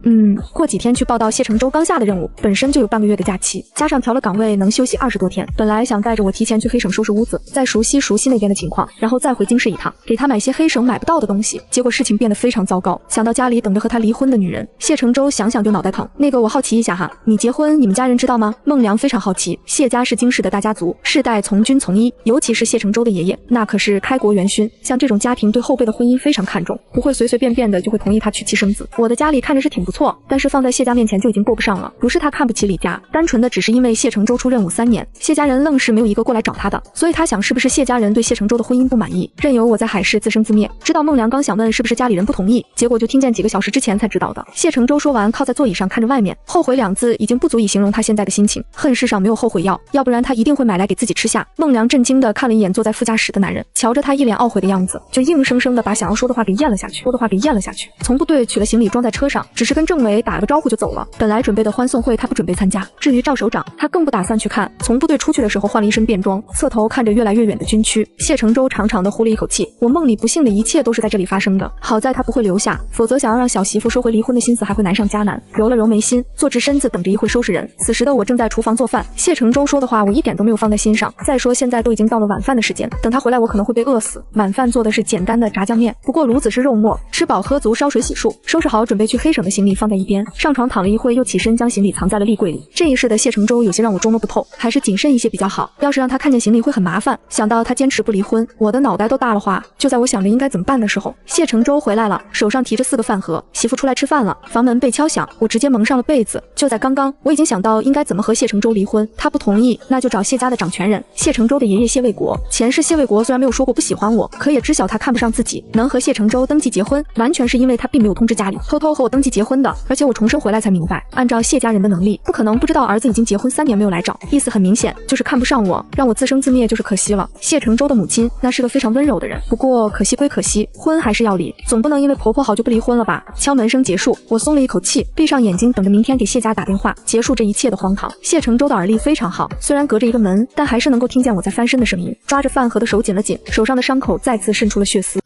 过几天去报道谢承舟刚下的任务，本身就有半个月的假期，加上调了岗位能休息20多天。本来想带着我提前去黑省收拾屋子，再熟悉那边的情况，然后再回京市一趟，给他买些黑省买不到的东西。结果事情变得非常糟糕，想到家里等着和他离婚的女人，谢承舟想想就脑袋疼。那个我好奇一下哈，你结婚你们家人知道吗？孟良非常好奇。谢家是京市的大家族，世代从军从医，尤其是谢承舟的爷爷，那可是开国元勋。像这种家庭对后辈的婚姻非常看重，不会随随便便的就会同意他娶妻生子。我的家里看着是挺不错，但是放在谢家面前就已经过不上了。不是他看不起李家，单纯的只是因为谢承舟出任务3年，谢家人愣是没有一个过来找他的，所以他想是不是谢家人对谢承舟的婚姻不满意，任由我在海市自生自灭。知道孟良刚想问是不是家里人不同意，结果就听见几个小时之前才知道的。谢承舟说完，靠在座椅上看着外面，后悔2字已经不足以形容他现在的心情，恨世上没有后悔药，要不然他一定会买来给自己吃下。孟良震惊地看了一眼坐在副驾驶的男人，瞧着他一脸懊悔的样子，就硬生生地把想要说的话给咽了下去。从部队取了行李装在车上，只是跟政委打了个招呼就走了。本来准备的欢送会他不准备参加，至于赵首长他更不打算去看。从部队出去的时候换了一身便装，侧头看着越来越远的军区，谢承舟长长的呼了一口气。我梦里不幸的一切都是在这里发生的，好在他不会留下，否则想要让小媳妇收回离婚的心思还会难上加难。揉了揉眉心，坐直身子等着一会收拾人。此时的我正在厨房做饭，谢承舟说的话我一点都没有放在心上。再说现在都已经到了晚饭的时间，等他回来我可能会被饿死。晚饭做的是简单的炸酱面，不过炉子是肉末，吃饱喝足烧水洗漱，收拾好准备去黑省的行李放在一边，上床躺了一会又起身将行李藏在了立柜里。这一世的谢承舟有些让我捉摸不透，还是谨慎一些比较好，要是让他看见行李会很麻烦。想到他坚持不离婚，我的脑袋都大了花。就在我想着应该怎么办的时候，谢承舟回来了，手上提着4个饭盒，媳妇出来吃饭了。房门被敲响，我直接蒙上了被子。就在刚刚，我已经想到应该怎么和谢承舟离婚，他不同意，那就找谢家的掌权人谢承舟的爷爷谢卫国。前世谢卫国虽然没有说过不喜欢我，可也知晓他看不上自己，能和谢承舟登记结婚，完全是因为他并没有通知家里，偷偷和我登记结婚的。而且我重生回来才明白，按照谢家人的能力，不可能不知道儿子已经结婚3年没有来找，意思很明显，就是看不上我，让我自生自灭就是可惜了。谢承舟的母亲那是个非常温柔的人，不过可惜归可惜，婚还是要离，总不能因为婆婆好就不离婚了吧。敲门声结束，我松了一口气，闭上眼睛等着明天给谢家打电话，结束这一切的荒唐。谢承舟的耳力非常好，虽然隔着一个门，但还是能够听见我在翻身的声音。抓着饭盒的手紧了紧，手上的伤口再次渗出了血丝，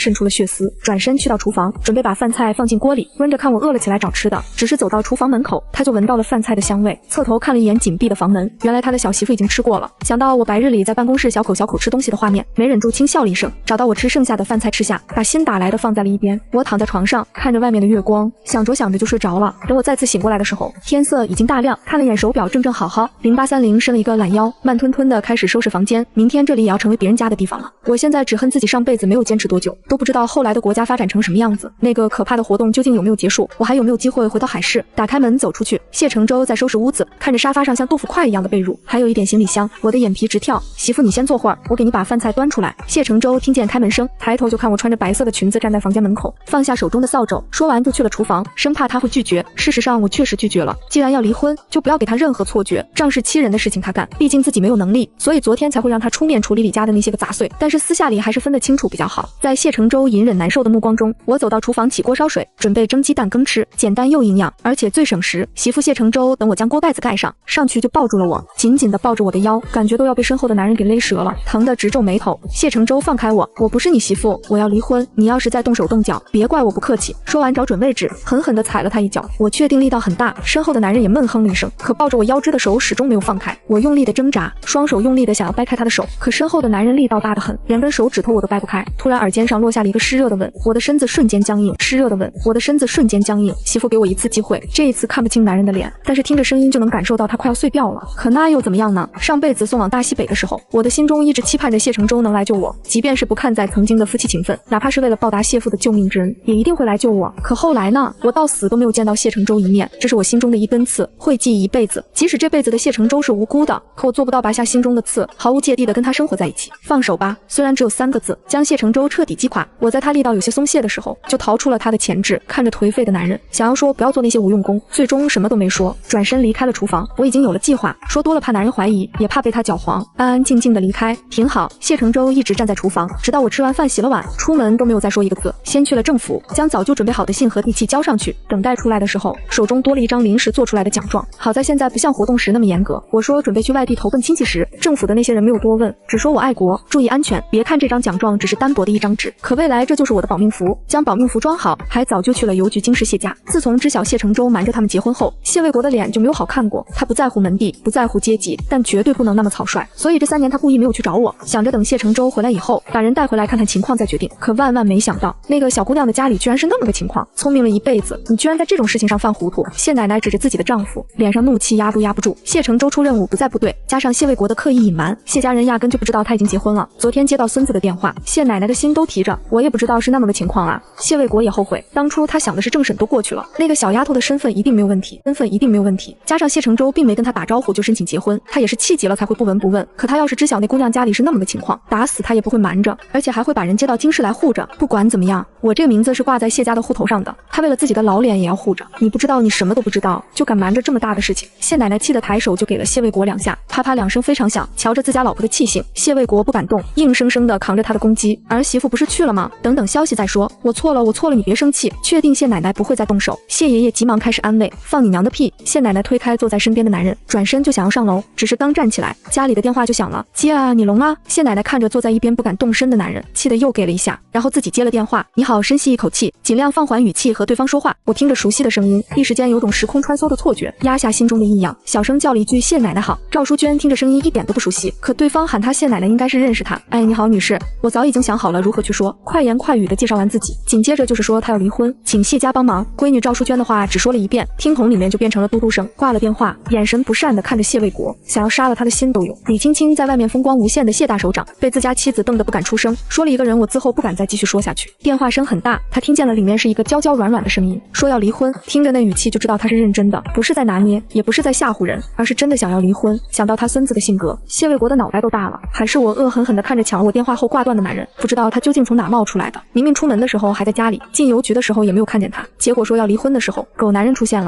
转身去到厨房，准备把饭菜放进锅里，温着看我饿了起来找吃的。只是走到厨房门口，他就闻到了饭菜的香味，侧头看了一眼紧闭的房门，原来他的小媳妇已经吃过了。想到我白日里在办公室小口吃东西的画面，没忍住轻笑了一声，找到我吃剩下的饭菜吃下，把新打来的放在了一边。我躺在床上看着外面的月光，想着就睡着了。等我再次醒过来的时候，天色已经大亮，看了眼手表，正好0830，伸了一个懒腰，慢吞吞的开始收拾房间。明天这里也要成为别人家的地方了。我现在只恨自己上辈子没有坚持多久，都不知道后来的国家发展成什么样子，那个可怕的活动究竟竟有没有结束，我还有没有机会回到海市。打开门走出去，谢承周在收拾屋子，看着沙发上像豆腐块一样的被褥，还有一点行李箱，我的眼皮直跳。媳妇，你先坐会儿，我给你把饭菜端出来。谢承周听见开门声，抬头就看我穿着白色的裙子站在房间门口，放下手中的扫帚，说完就去了厨房，生怕他会拒绝。事实上我确实拒绝了，既然要离婚，就不要给他任何错觉，仗势欺人的事情他干，毕竟自己没有能力，所以昨天才会让他出面处理李家的那些个杂碎，但是私下里还是分得清楚比较好。在谢承周隐忍难受的目光中，我走到厨房起锅烧水，准备蒸鸡蛋羹吃，简单又营养，而且最省时。媳妇谢承周等我将锅盖子盖上，上去就抱住了我，紧紧地抱着我的腰，感觉都要被身后的男人给勒折了，疼得直皱眉头。谢承周放开我，我不是你媳妇，我要离婚，你要是再动手动脚，别怪我不客气。说完找准位置，狠狠地踩了他一脚，我确定力道很大，身后的男人也闷哼了一声，可抱着我腰肢的手始终没有放开。我用力的挣扎，双手用力的想要掰开他的手，可身后的男人力道大得很，连根手指头我都掰不开。突然耳尖上落下了一个湿热的吻，我的身子瞬间僵硬，湿热的吻，我的身子瞬间僵硬。媳妇给我一次机会，这一次看不清男人的脸，但是听着声音就能感受到他快要碎掉了。可那又怎么样呢？上辈子送往大西北的时候，我的心中一直期盼着谢承周能来救我，即便是不看在曾经的夫妻情分，哪怕是为了报答谢父的救命之恩，也一定会来救我。可后来呢？我到死都没有见到谢承周一面，这是我心中的一根刺，会记一辈子。即使这辈子的谢承周是无辜的，可我做不到拔下心中的刺，毫无芥蒂的跟他生活在一起。放手吧，虽然只有3个字，将谢承周彻底击垮。我在他力道有些松懈的时候，就逃出了他的钳制，看着颓废的男人，想要说不要做那些无用功，最终什么都没说，转身离开了厨房。我已经有了计划，说多了怕男人怀疑，也怕被他搅黄，安安静静的离开挺好。谢承周一直站在厨房，直到我吃完饭洗了碗，出门都没有再说一个字。先去了政府，将早就准备好的信和地契交上去，等待出来的时候，手中多了一张临时做出来的奖状。好在现在不像活动时那么严格，我说准备去外地投奔亲戚时，政府的那些人没有多问，只说我爱国，注意安全。别看这张奖状只是单薄的一张纸，可未来这就是我的保命符。将保命符装好，还早就去了邮局京师谢家。自从知晓谢承周瞒着他们结婚后，谢卫国的脸就没有好看过。他不在乎门第，不在乎阶级，但绝对不能那么草率。所以这3年他故意没有去找我，想着等谢承周回来以后，把人带回来看看情况再决定。可万万没想到，那个小姑娘的家里居然是那么个情况。聪明了一辈子，你居然在这种事情上犯糊涂。谢奶奶指着自己的丈夫，脸上怒气压都压不住。谢承周出任务不在部队，加上谢卫国的刻意隐瞒，谢家人压根就不知道他已经结婚了。昨天接到孙子的电话，谢奶奶的心都提着，我也不知道是那么个情况啊。谢卫国也后悔，当初他想的是政审都过去了，那个小丫头的身份一定没有问题，加上谢承周并没跟他打招呼就申请结婚，他也是气急了才会不闻不问。可他要是知晓那姑娘家里是那么个情况，打死他也不会瞒着，而且还会把人接到京师来护着。不管怎么样，我这个名字是挂在谢家的户头上的，他为了自己的老脸也要护着。你不知道，你什么都不知道，就敢瞒着这么大的事情。谢奶奶气得抬手就给了谢卫国2下，啪啪2声非常响。瞧着自家老婆的气性，谢卫国不敢动，硬生生的扛着他的攻击。儿媳妇不是去了吗？等等消息再说。我错了，你别生气，确定谢奶奶不会再动手。谢爷爷急忙开始安慰，放你娘的屁。谢奶奶推开坐在身边的男人，转身就想要上楼，只是刚站起来，家里的电话就响了。接啊，你聋啊？谢奶奶看着坐在一边不敢动身的男人，气得又给了一下，然后自己接了电话。你好，深吸一口气，尽量放缓语气和对方说话。我听着熟悉的声音，一时间有种时空穿梭的错觉，压下心中的异样，小声叫了一句谢奶奶好。赵淑娟听着声音一点都不熟悉，可对方喊她谢奶奶应该是认识她。哎，你好女士，我早已经想好了如何去说，快言快语的介绍完自己，紧接着就是说她要离婚，请谢家帮忙。闺女赵淑娟的话只说了一遍，听筒里面就变成了嘟嘟声。挂了电话，眼神不善的看着谢卫国，想要杀了他的心都有。李青青在外面风光无限的谢大首长，被自家妻子瞪得不敢出声，说了一个人我自后不敢再继续说下去。电话声很大，他听见了里面是一个娇娇软软的声音，说要离婚，听着那语气就知道他是认真的，不是在拿捏，也不是在吓唬人，而是真的想要离婚。想到他孙子的性格，谢卫国的脑袋都大了。还是我恶狠狠地看着抢了我电话后挂断的男人，不知道他究竟从哪冒出来的。明明出门的时候还在家里，进邮局的时候也没有看见他，结果说要离婚的时候，狗男人出现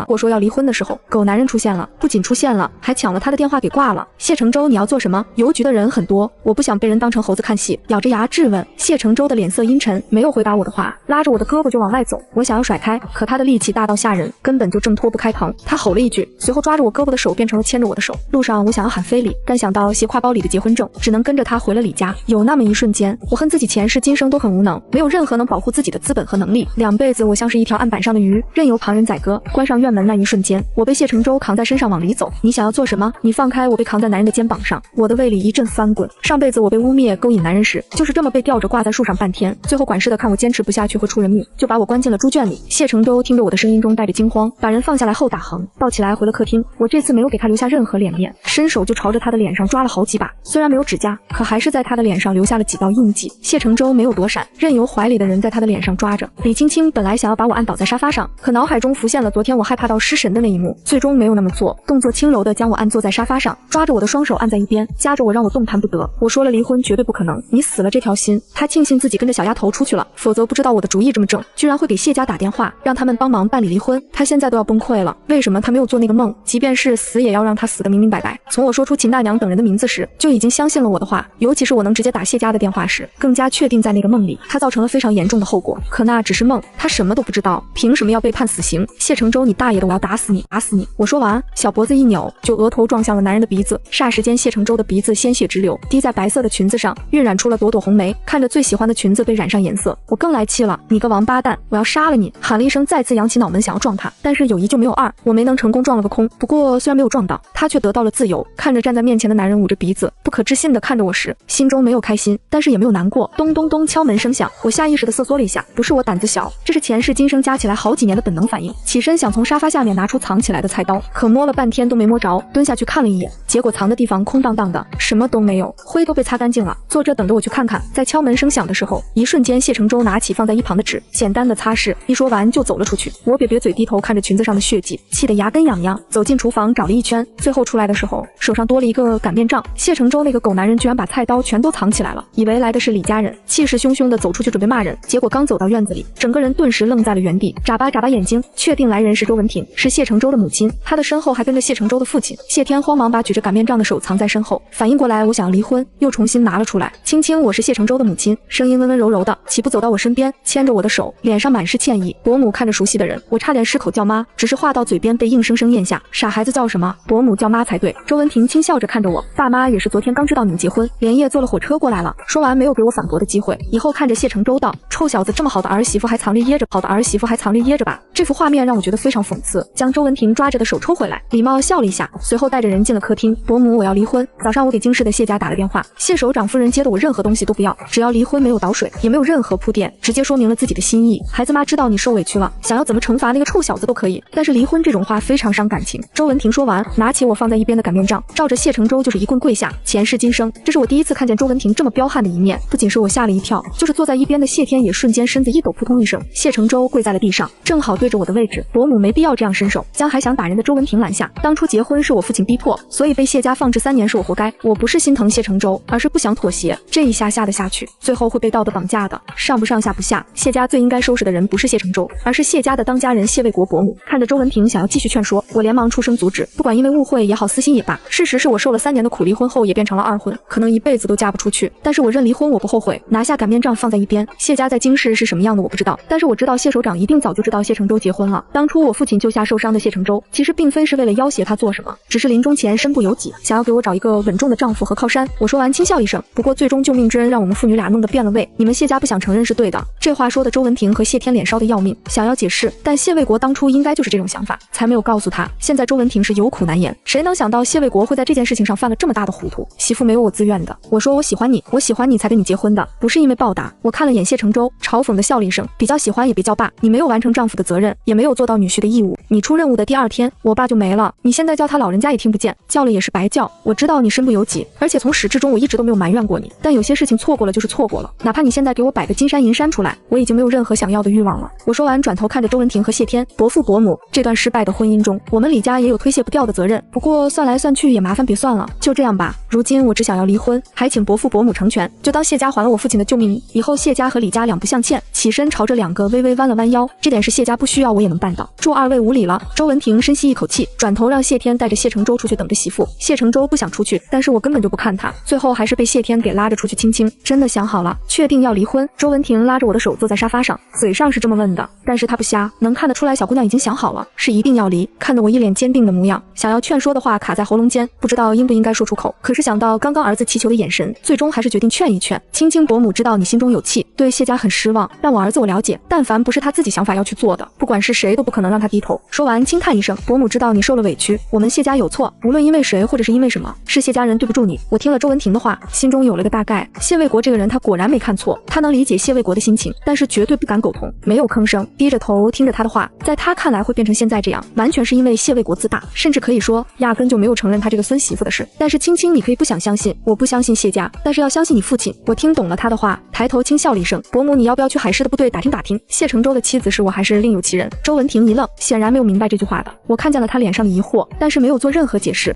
了。不仅出现了，还抢了他的电话给挂了。谢承周，你要做什么？邮局的人很多，我不想被人当成猴子看戏。咬着牙质问。谢承周的脸色阴沉，没有回答我的话，拉着我的胳膊就往外走。我想要甩开，可他的力气大到吓人，根本就挣脱不开疼。他吼了一句，随后抓着我胳膊的手变成了牵着我的手。路上我想要喊非礼，但想到斜挎包里的结婚证，只能跟着他回了李家。有那么一瞬间，我恨自己前世今生都很无能，没有任何能保护自己的资本和能力。2辈子我像是一条案板上的鱼，任由旁人宰割。关上院门那一瞬间，我被谢承周扛在身上往里走。你想要做什么？你放开我！被扛在男人的肩膀上，我的胃里一阵翻滚。上辈子我被污蔑勾引男人时，就是这么被吊着挂在树上半天，最后管事的看我坚持不下去会出人命，就把我关进了猪圈里。谢承周听着我的声音中带着惊慌，把人放下来后打横抱起来回了客厅。我这次没有给他留下任何脸面，伸手就朝着他的脸上抓了好几把，虽然没有指甲，可还是在他的脸上留下了几道印记。谢承周没有躲闪，任由怀里的人在他的脸上抓着。李青青本来想想要把我按倒在沙发上，可脑海中浮现了昨天我害怕到失神的那一幕，最终没有那么做，动作轻柔地将我按坐在沙发上，抓着我的双手按在一边，夹着我让我动弹不得。我说了离婚绝对不可能，你死了这条心。他庆幸自己跟着小丫头出去了，否则不知道我的主意这么正，居然会给谢家打电话，让他们帮忙办理离婚。他现在都要崩溃了，为什么他没有做那个梦？即便是死也要让他死得明明白白。从我说出秦大娘等人的名字时，就已经相信了我的话，尤其是我能直接打谢家的电话时，更加确定在那个梦里他造成了非常严重的后果。可那只是梦，他什么都不知道，凭什么要被判死刑？谢承周，你大爷的，我要打死你，打死你！我说完，小脖子一扭，就额头撞向了男人的鼻子，霎时间谢承周的鼻子鲜血直流，滴在白色的裙子上，晕染出了朵朵红梅。看着最喜欢的裙子被染上颜色，我更来气了，你个王八蛋，我要杀了你！喊了一声，再次扬起脑门想要撞他，但是有一就没有二，我没能成功撞了个空。不过虽然没有撞到，他却得到了自由。看着站在面前的男人捂着鼻子，不可置信地看着我时，心中没有开心，但是也没有难过。咚咚咚，敲门声响，我下意识地瑟缩了一下，不是我胆子小，这是前世今生加起来好几年的本能反应。起身想从沙发下面拿出藏起来的菜刀，可摸了半天都没摸着，蹲下去看了一眼，结果藏的地方空荡荡的，什么都没有，灰都被擦干净了。坐着等着我去看看。在敲门声响的时候，一瞬间谢承周拿起放在一旁的纸，简单的擦拭，一说完就走了出去。我瘪瘪嘴低头看着裙子上的血迹，气得牙根痒痒，走进厨房找了一圈，最后出来的时候手上多了一个擀面杖。谢承周那个狗男人居然把菜刀全都藏起来了，以为来的是李家人，气势汹汹的走出去准备骂人，结果刚走到院子里，整个人顿时愣在了原地，眨巴眨巴眼睛，确定来人是周文婷，是谢承周的母亲，她的身后还跟着谢承周的父亲。谢天慌忙把举着擀面杖的手藏在身后，反应过来我想要离婚，又重新拿了出来，轻轻我是谢承周的母亲，声音温温柔柔的，起步走到我身边，牵着我的手，脸上满是歉意。伯母看着熟悉的人，我差点失口叫妈，只是话到嘴边被硬生生咽下，傻孩子叫什么？伯母叫妈才对。周文婷轻笑着看着我，爸妈也是昨天刚知道你们结婚，连夜坐了火车过来了。说完没有给我反驳的机会，以后看着谢承周道，臭小子，这么好的儿媳妇还藏着掖着，好的儿媳妇还藏着掖着吧。这幅画面让我觉得非常讽刺，将周文婷抓着的手抽回来，礼貌笑了一下，随后带着人进了客厅。伯母，我要离婚。早上我给京市的谢家打了电话，谢首长夫人接的我任何东西都不要，只要离婚，没有倒水，也没有任何铺垫，直接说明了自己的心意。孩子妈知道你受委屈了，想要怎么惩罚那个臭小子都可以，但是离婚这种话非常伤感情。周文婷说完，拿起我放在一边的擀面杖，照着谢承周就是一棍跪下。前世今生，这是我第一次看见周文婷这么彪悍的一面，不仅是我吓了一跳，就是坐在一边的谢天也瞬间身子一抖，扑通一声，谢承周跪在了地上，正好对着我的位置。伯母没必要这样伸手，将还想打人的周文婷拦下。当初结婚是我父亲逼迫，所以被谢家放置3年是我活该。我不是心疼谢承周，而是不想妥协，这一下下得下去，最后会被道德绑架的，上不上下不下。谢家最应该收拾的人不是谢承周，而是谢家的当家人谢卫国伯母。看着周文婷想要继续劝说，我连忙出声阻止，不管因为误会也好，私心也罢，事实是我受了3年的苦，离婚后也变成了二婚，可能一辈子都嫁不出去，但是我认离婚，我不后悔。拿下擀面杖放在一边，谢家在京市是什么样的我不知道，但是我知道谢首长一定早就知道谢承周结婚了。当初我父亲救下受伤的谢承周，其实并非是为了要挟他做什么，只是临终前身不由己，想要给我找一个稳重的丈夫和靠山。我说完轻笑一声，不过最终救命之恩让我们父女俩弄得变了味，你们谢家不想承认是对的。这话说的周文婷和谢天脸烧的要命，想要解释，但谢卫国当初应该就是这种想法，才没有告诉他。现在周文婷是有苦难言，谁能想到谢卫国会在这件事情上犯了这么大的糊涂？媳妇没有我自愿的，我说我喜欢你，我喜欢你才跟你结婚的，不是因为报答。我看了眼谢承周，嘲讽的笑了一声，比较喜欢也别叫爸，你没有完成丈夫的责任，也没有做到女婿的义务。你出任务的第2天，我爸就没了，你现在叫他老人家也听不见，叫了也是白叫。我知道你身不由己，而且从始至终我一直都没有埋怨过你，但有些事情错过了就是错过了，哪怕你现在给我摆个金山银山出来，我已经没有任何想要的欲望了。我说完转头看着周文婷和谢天，伯父伯母，这段失败的婚姻中，我们李家也有推卸不掉的责任，不过算来算去也麻烦别算了，就这样吧。如今我只想要离婚，还请伯父伯母成全，就当谢家还了我父亲的救命，以后谢家和李家两不相欠。起身朝着2个微微弯了弯腰，这点是谢家不需要我也能办到，祝2位无礼了。周文婷深吸一口气，转头让谢天带着谢承周出去等着媳妇。谢承周不想出去，但是我根本就不看他，最后还是被谢天给拉着出去亲亲。真的想好了，确定要离婚。周文婷拉着我的手坐在沙发上，嘴上是这么问的，但是她不瞎，能看得出来小姑娘已经想好了，是一定要离。看得我一脸坚定的模样，想要劝说的话卡在喉咙间，不知道应不应该说出口，可是想到刚刚儿子祈求的眼神，最终还是决定劝一劝。青青伯母知道你心中有气，对谢家很失望，让我儿子我了解，但凡不是他自己想法要去做的，不管是谁都不可能让他低头。说完轻叹一声，伯母知道你受了委屈，我们谢家有错，无论因为谁或者是因为什么，是谢家人对不住你。我听了周文婷的话，心中有了个大概，谢卫国这个人他果然没看错，他能理解谢卫国的心情，但是绝对不敢苟同，没有吭声，低着头听着他的话。在他看来会变成现在这样，完全是因为谢卫国自大，甚至可以说压根就没有承认他这个孙媳妇的事。但是青青，你可以不想相信，我不相信谢家，但是要相信你父亲。我听懂了他的话，抬头轻笑了一声，伯母，你要不要去海市的部队打听打听，谢承周的妻子是我还是另有其人？周文婷一愣，显然没有明白这句话的。我看见了他脸上的疑惑，但是没有做任何解释。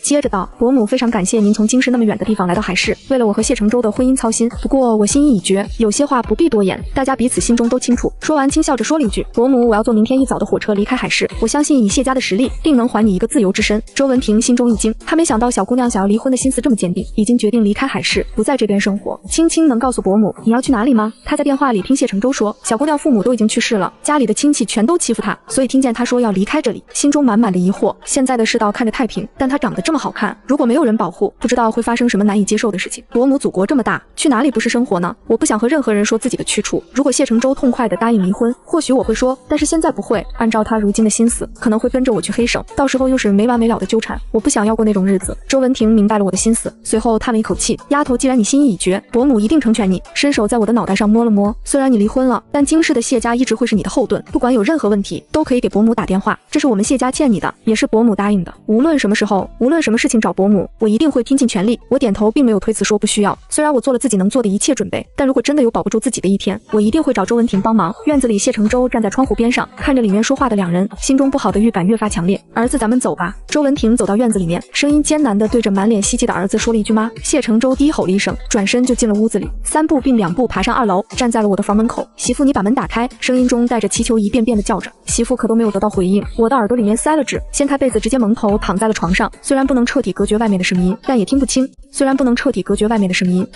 接着道，伯母非常感谢您从京师那么远的地方来到海市，为了我和谢承周的婚姻操心。不过我心意已决，有些话不必多言，大家彼此心中都清楚。说完轻笑着说了一句，伯母，我要坐明天一早的火车离开海市，我相信以谢家的实力，定能还你一个自由之身。周文婷心中一惊，她没想到小姑娘想要离婚的心思这么坚定，已经决定离开海市，不在这边生活。青青能告诉伯母你要去哪里吗？她在电话里听谢承周说，小姑娘父母都已经去世了，家里的亲戚全都欺负她，所以听见她说要离开这里，心中满满的疑惑。现在的世道看着太平，但她长得这么好看，如果没有人保护，不知道会发生什么难以接受的事情。伯母祖国这么大，去哪里不是生活呢？我不想和任何人说自己的去处。如果谢承周痛快地答应离婚，或许我会说，但是现在不会。按照他如今的心思，可能会跟着我去黑省，到时候又是没完没了的纠缠，我不想要过那种日子。周文婷明白了我的心思，随后叹了一口气，丫头，既然你心意已决，伯母一定成全你。伸手在我的脑袋上摸了摸，虽然你离婚了，但京师的谢家一直会是你的后盾，不管有任何问题，都可以给伯母打电话，这是我们谢家欠你的，也是伯母答应的。无论什么时候，无论什么事情找伯母，我一定会拼尽全力。我点头，并没有推辞说不需要。虽然我做了自己能做的一切准备，但如果真的有保不住自己的一天，我一定会找周文婷帮忙。院子里，谢承周站在窗户边上，看着里面说话的两人，心中不好的预感越发强烈。儿子，咱们走吧。周文婷走到院子里面，声音艰难地对着满脸希冀的儿子说了一句妈。谢承周低吼了一声，转身就进了屋子里，3步并2步爬上2楼，站在了我的房门口。媳妇，你把门打开。声音中带着祈求，一遍遍地叫着。媳妇可都没有得到回应，我的耳朵里面塞了纸，掀开被子，直接蒙头躺在了床上。虽然不能彻底隔绝外面的声音，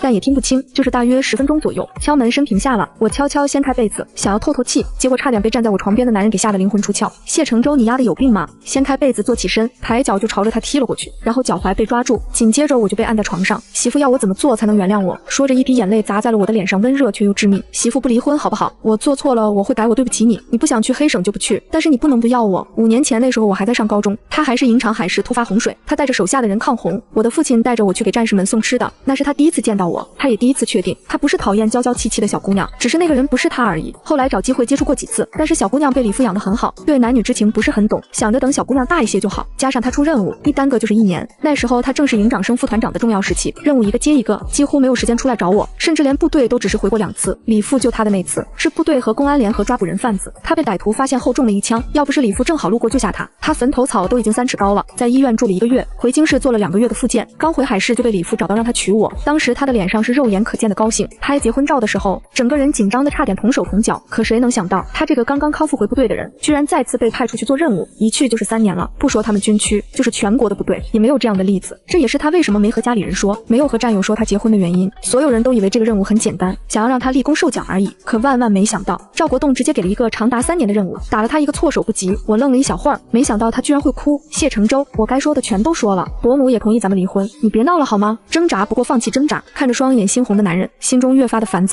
但也听不清。就是大约10分钟左右，敲门声停下了。我悄悄掀开被子，想要透透气，结果差点被站在我床边的男人给吓得灵魂出窍。谢承周，你丫的有病吗？掀开被子坐起身，抬脚就朝着他踢了过去，然后脚踝被抓住，紧接着我就被按在床上。媳妇要我怎么做才能原谅我？说着一滴眼泪砸在了我的脸上，温热却又致命。媳妇不离婚好不好？我做错了，我会改，我对不起你。你不想去黑省就不去，但是你不能不要我。5年前那时候我还在上高中，他还是营场海市突发洪水，他带着手下的人抗洪，我的父亲带着我去给战士们送吃的，那是他第一次见到我，他也第一次确定他不是讨厌娇娇气气的小姑娘，只是那个人不是他而已。后来找机会接触过几次，但是小姑娘被李父养得很好，对男女之情不是很懂，想着等小姑娘大一些就好，加上他出任务一耽搁就是1年，那时候他正是营长升副团长的重要时期，任务一个接一个，几乎没有时间出来找我，甚至连部队都只是回过2次。李父救他的那次是部队和公安联合抓捕人贩子，他被歹徒发现后中了一枪，要不是李父正好路过救下他，他坟头草都已经3尺高了。在医院住了1个月，回京市做了2个月的复健，刚回海市就被李父找到让他娶我，当时他的脸上是肉眼可见的高兴，拍结婚照的时候整个人紧张的差点同手同脚，可谁能想到他这个刚刚康复回部队的人居然再次被派出去做任务，一去就是3年了，不说他们军区，就是全国的部队也没有这样的例子，这也是他为什么没和家里人说，没有和战友说他结婚的原因。所有人都以为这个任务很简单，想要让他立功受奖而已，可万万没想到赵国栋直接给了一个长达3年的任务，打了他一个措手不及。我愣了一小会儿，没想到他居然会哭。谢承周，我该说的全都说了，伯母也同意咱们离婚，你别闹了好吗？挣扎不过放弃挣扎，看着双眼猩红的男人，心中越发的烦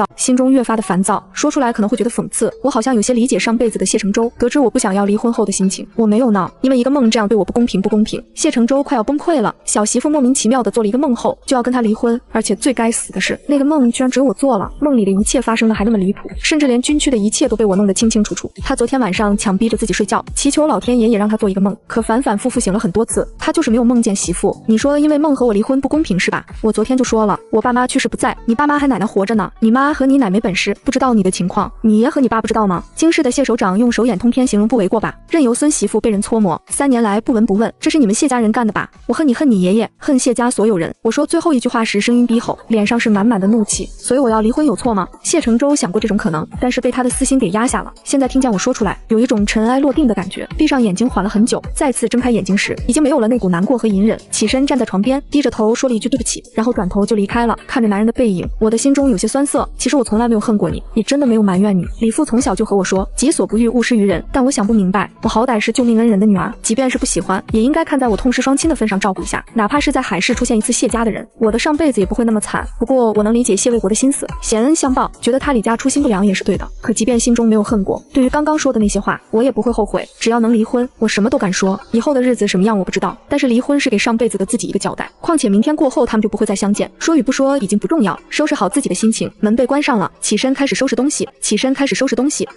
躁，说出来可能会觉得讽刺，我好像有些理解上辈子的谢承周得知我不想要离婚后的心情。我没有闹，因为一个梦这样对我不公平。谢承周快要崩溃了，小媳妇莫名其妙的做了一个梦后就要跟他离婚，而且最该死的是那个梦居然只有我做了，梦里的一切发生的还那么离谱，甚至连军区的一切都被我弄得清清楚楚。他昨天晚上强逼着自己睡觉，祈求老天爷也让他做一个梦，可反反复复醒了很多次，他就是没有梦见媳妇。你说因为梦和我离婚不公平是吧？我昨天就说了，我爸妈去世不在，你爸妈还奶奶活着呢，你妈和你奶没本事，不知道你的情况，你爷和你爸不知道吗？京市的谢首长用手眼通天形容不为过吧，任由孙媳妇被人搓磨，3年来不闻不问，这是你们谢家人干的吧？我恨你，恨你爷爷，恨谢家所有人。我说最后一句话时声音低吼，脸上是满满的怒气。所以我要离婚有错吗？谢承周想过这种可能，但是被他的私心给压下了。现在听见我说出来，有一种尘埃落定的感觉，闭上眼睛缓了很久，再次睁开眼睛时已经没有了那股难过和隐忍，起身站在床边，低着头说了一句对不起，然后转头就离开了。看着男人的背影，我的心中有些酸涩。其实我从来没有恨过你，也真的没有埋怨你。李父从小就和我说己所不欲勿施于人，但我想不明白，我好歹是救命恩人的女儿，即便是不喜欢也应该看在我痛失双亲的份上照顾一下，哪怕是在海市出现一次谢家的人，我的上辈子也不会那么惨。不过我能理解谢卫国的心思，贤恩相报，觉得他李家出心不良也是对的。可即便心中没有恨过，对于刚刚说的那些话我也不会后悔，只要能离婚我什么都敢说，以后的日子什么样我不知道，但是离婚是给上辈子的自己一个交代，况且明天过后他们就不会再相见，说与不说已经不重要。收拾好自己的心情，门被关上了，起身开始收拾东西，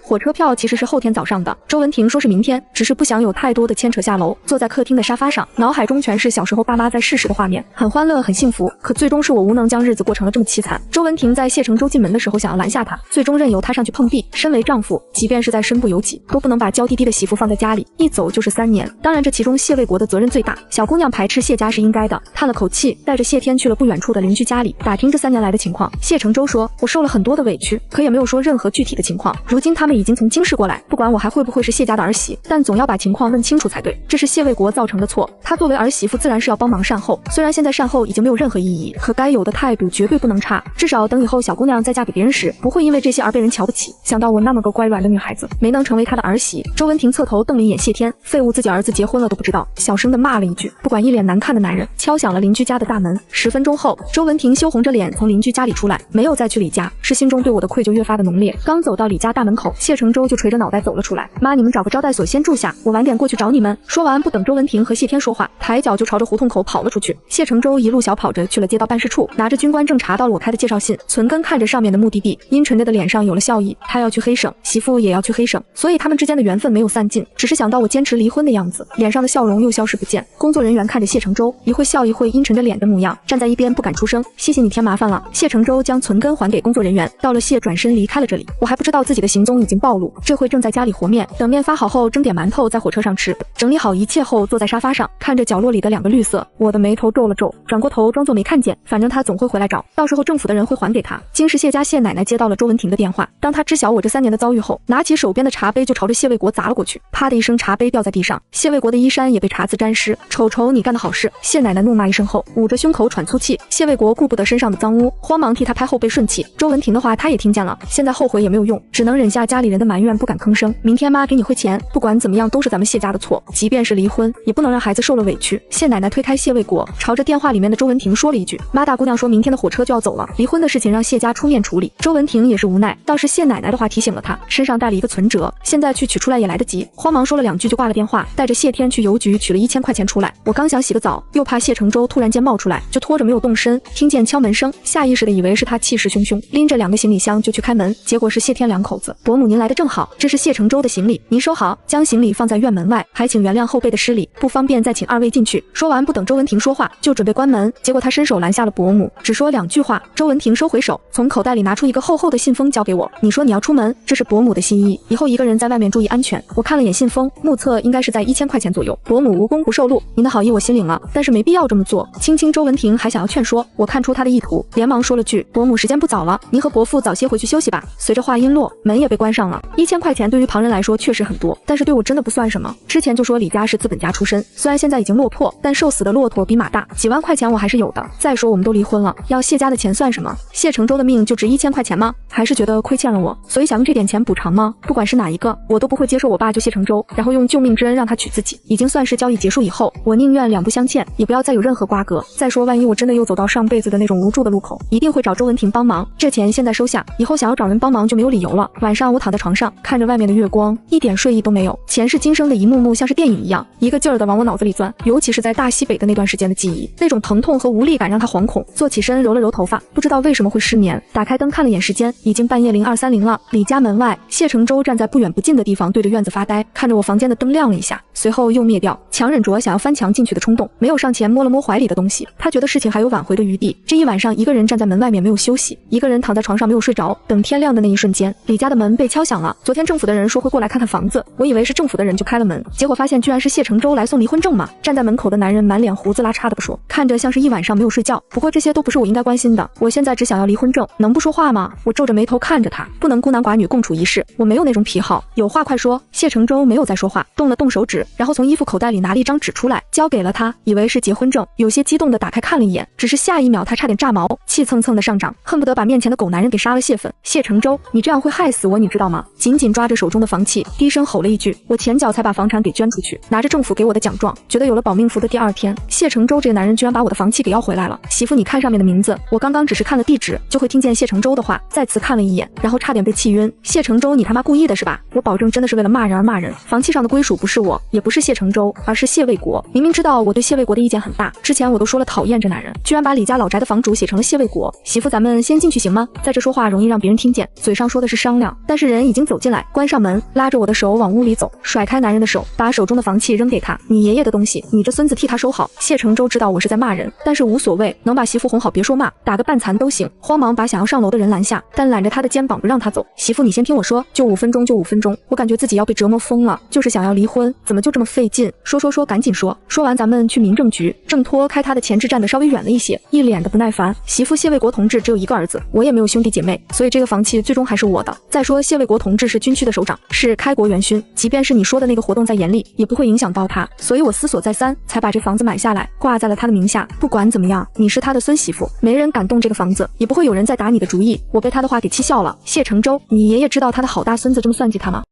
火车票其实是后天早上的，周文婷说是明天，只是不想有太多的牵扯下楼，坐在客厅的沙发上，脑海中全是小时候爸妈在世时的画面，很欢乐很幸福，可最终是我无能将日子过成了这么凄惨。周文婷在谢承周进门的时候想要拦下他，最终任由他上去碰壁。身为丈夫，即便是在身不由己，都不能把娇滴滴的媳妇放在家里，一走就是3年。当然这其中谢卫国的责任最大，小姑娘排斥谢家是应该的。叹了口气，带着谢天去了不远处的邻居家里，打听这3年来的情况。谢承周说，我受了很多的委屈，可也没有说任何具体的情况。如今他们已经从京市过来，不管我还会不会是谢家的儿媳，但总要把情况问清楚才对。这是谢卫国造成的错，他作为儿媳妇自然是要帮忙善后，虽然现在善后已经没有任何意义，可该有的态度绝对不能差，至少等以后小姑娘再嫁给别人时，不会因为这些而被人瞧不起。想到我那么个乖软的女孩子没能成为他的儿媳，周文婷侧头瞪了一眼谢天，废物自己儿子结婚了都不知道，小声的骂了一句，不管一脸难看的男人，敲响了邻居家的大门。10分钟后，周文婷羞红着脸从邻居家里出来，没有再去李家，是心中对我的愧疚越发的浓烈。刚走到李家大门口，谢承周就垂着脑袋走了出来，妈，你们找个招待所先住下，我晚点过去找你们。说完不等周文婷和谢天说话，抬脚就朝着胡同口跑了出去。谢承周一路小跑着去了街道办事处，拿着军官证查到了我开的介绍信，存根看着上面的目的地，阴沉着的脸上有了笑意。他要去黑省，媳妇也要去黑省，所以他们之间的缘分没有散尽，只是想到我坚持离婚的样子，脸上的笑容又消失不见。工作人员看着谢承周，一会笑一会阴沉着脸的模样，站在一边不敢出声。谢谢你添麻烦了。谢承周将存根还给工作人员，到了谢转身离开了这里。我还不知道自己的行踪已经暴露，这会正在家里和面，等面发好后蒸点馒头在火车上吃。整理好一切后，坐在沙发上看着角落里的2个绿色，我的眉头皱了皱，转过头装作没看见，反正他总会回来找，到时候政府的人会还给他。经是谢家谢奶奶接到了周文婷的电话，当他知晓我这3年的遭遇后，拿起手边的茶杯就朝着谢卫国砸了过去，啪的一声，茶杯掉在地上，谢卫国的衣衫也被茶渍沾湿。瞅瞅你干的好事！谢奶奶怒骂一声后，捂着胸口喘粗气。谢卫国顾不得身上的脏污，慌忙替他拍后背顺气。周文婷的话他也听见了，现在后悔也没有用，只能忍下家里人的埋怨，不敢吭声。明天妈给你汇钱，不管怎么样都是咱们谢家的错，即便是离婚，也不能让孩子受了委屈。谢奶奶推开谢卫国，朝着电话里面的周文婷说了一句，妈，大姑娘说明天的火车就要走了，离婚的事情让谢家出面处理。周文婷也是无奈，倒是谢奶奶的话提醒了她，身上带了一个存折，现在去取出来也来得及。慌忙说了2句就挂了电话，带着谢天去邮局取了1000块钱出来。我刚想洗个澡，又怕谢承周突然间冒出来，就拖着没有动身。听见敲门声，下意识的以为是他气势汹汹，拎着2个行李箱就去开门，结果是谢天2口子。伯母您来的正好，这是谢承周的行李，您收好，将行李放在院门外，还请原谅后辈的失礼，不方便再请2位进去。说完不等周文婷说话，就准备关门，结果他伸手拦下了伯母，只说2句话，周文婷收回手，从口袋里拿出一个厚厚的信封交给我，你说你要出门，这是伯母的心意，以后一个人在外面注意安全。我看了眼信封，目测应该是在1000块钱左右。伯母无功不受禄，您的好意我心领了，但是没必要这么做。轻轻周文婷还想要劝说，我看出他的意图，连忙说了句，伯母时间不早了，您和伯父早些回去休息吧。随着话音落，门也被关上了。1000块钱对于旁人来说确实很多，但是对我真的不算什么。之前就说李家是资本家出身，虽然现在已经落魄，但瘦死的骆驼比马大，几万块钱我还是有的。再说我们都离婚了，要谢家的钱算什么？谢承周的命就值1000块钱吗？还是觉得亏欠了我，所以想用这点钱补偿吗？不管是哪一个，我都不会接受我爸就谢承周，然后用救命之恩让他娶自己。已经算是交易结束以后，我宁愿两不相欠，也不要再有任何瓜葛。再说万一我真的又走到上辈子的那种无助的路口，一定会找周文婷帮忙。这钱现在收下，以后想要找人帮忙就没有理由了。晚上我躺在床上，看着外面的月光，一点睡意都没有。前世今生的一幕幕像是电影一样，一个劲儿的往我脑子里钻，尤其是在大西北的那段时间的记忆，那种疼痛和无力感让他惶恐。坐起身揉了揉头发，不知道为什么会失眠，打开灯看了眼时间，已经半夜0230了。李家门外，谢承周站在不远不近的地方，对着院子发呆，看着我房间的灯亮了一下，随后又灭掉，强忍着想要翻墙进去的冲动，没有上前摸了摸怀里的东西。他觉得事情还有挽回的余地。这一晚上一个人站在门外面没有休息，一个人躺在床上没有睡着，等天亮的那一瞬间，李家的门被敲响了。昨天政府的人说会过来看看房子，我以为是政府的人就开了门，结果发现居然是谢承周来送离婚证嘛。站在门口的男人满脸胡子拉碴的不说，看着像是一晚上没有睡觉。不过这些都不是我应该关心的，我现在只想要离婚证，能不说话吗？我皱着眉头看着他，不能孤男寡女共处一室，我没有那种癖好，有话快说。谢承周没有再说话，动了动手指，然后从衣服口袋里拿了一张纸出来，交给了他，以为是结婚证，有些激动的打开看了一眼，只是下一秒他差点炸毛，气蹭蹭的上涨，恨不得把面前的狗男人给杀了泄愤。谢承周，你这样会害死我，你知道吗？紧紧抓着手中的房契，低声吼了一句，我前脚才把房产给捐出去，拿着政府给我的奖状，觉得有了保命符的第二天，谢承周这个男人居然把我的房契给要回来了。媳妇，你看上面的名字，我刚刚只是看了地址，就会听见谢承周的话，再次看了一眼，然后差点被气晕。谢承周，你他妈故意的是吧？我保证真的是为了骂人而骂人。房契上的归属不是我，也不是谢承周，而是谢卫国。明明知道我对谢卫国的意见很大，之前我都说了讨厌这男人，居然把李家老宅的房主写成了谢卫国。媳妇，咱们先进去行吗？在这说话容易让别人听见，嘴上说的是商量，但是人已经走进来，关上门，拉着我的手往屋里走，甩开男人的手，把手中的房契扔给他。你爷爷的东西，你这孙子替他收好。谢承周知道我是在骂人，但是无所谓，能把媳妇哄好，别说骂，打个半残都行。慌忙把想要上楼的人拦下，但揽着他的肩膀不让他走。媳妇，你先听我说，就5分钟，就5分钟，我感觉自己要被折磨疯了，就是想要离婚，怎么就这么费劲？说，赶紧说。说完咱们去民政局。郑托开他的前置站得稍微远了一些，一脸的不耐烦。媳妇，谢卫国同志只有一个儿子，我也没有兄弟姐妹，所以这个房契最终还是我的。再说谢卫国同志是军区的首长，是开国元勋，即便是你说的那个活动在眼里，也不会影响到他，所以我思索再三，才把这房子买下来，挂在了他的名下。不管怎么样，你是他的孙媳妇，没人敢动这个房子，也不会有人再打你的主意。我被他的话给气笑了。谢承周，你爷爷知道他的好大孙子这么算计他吗？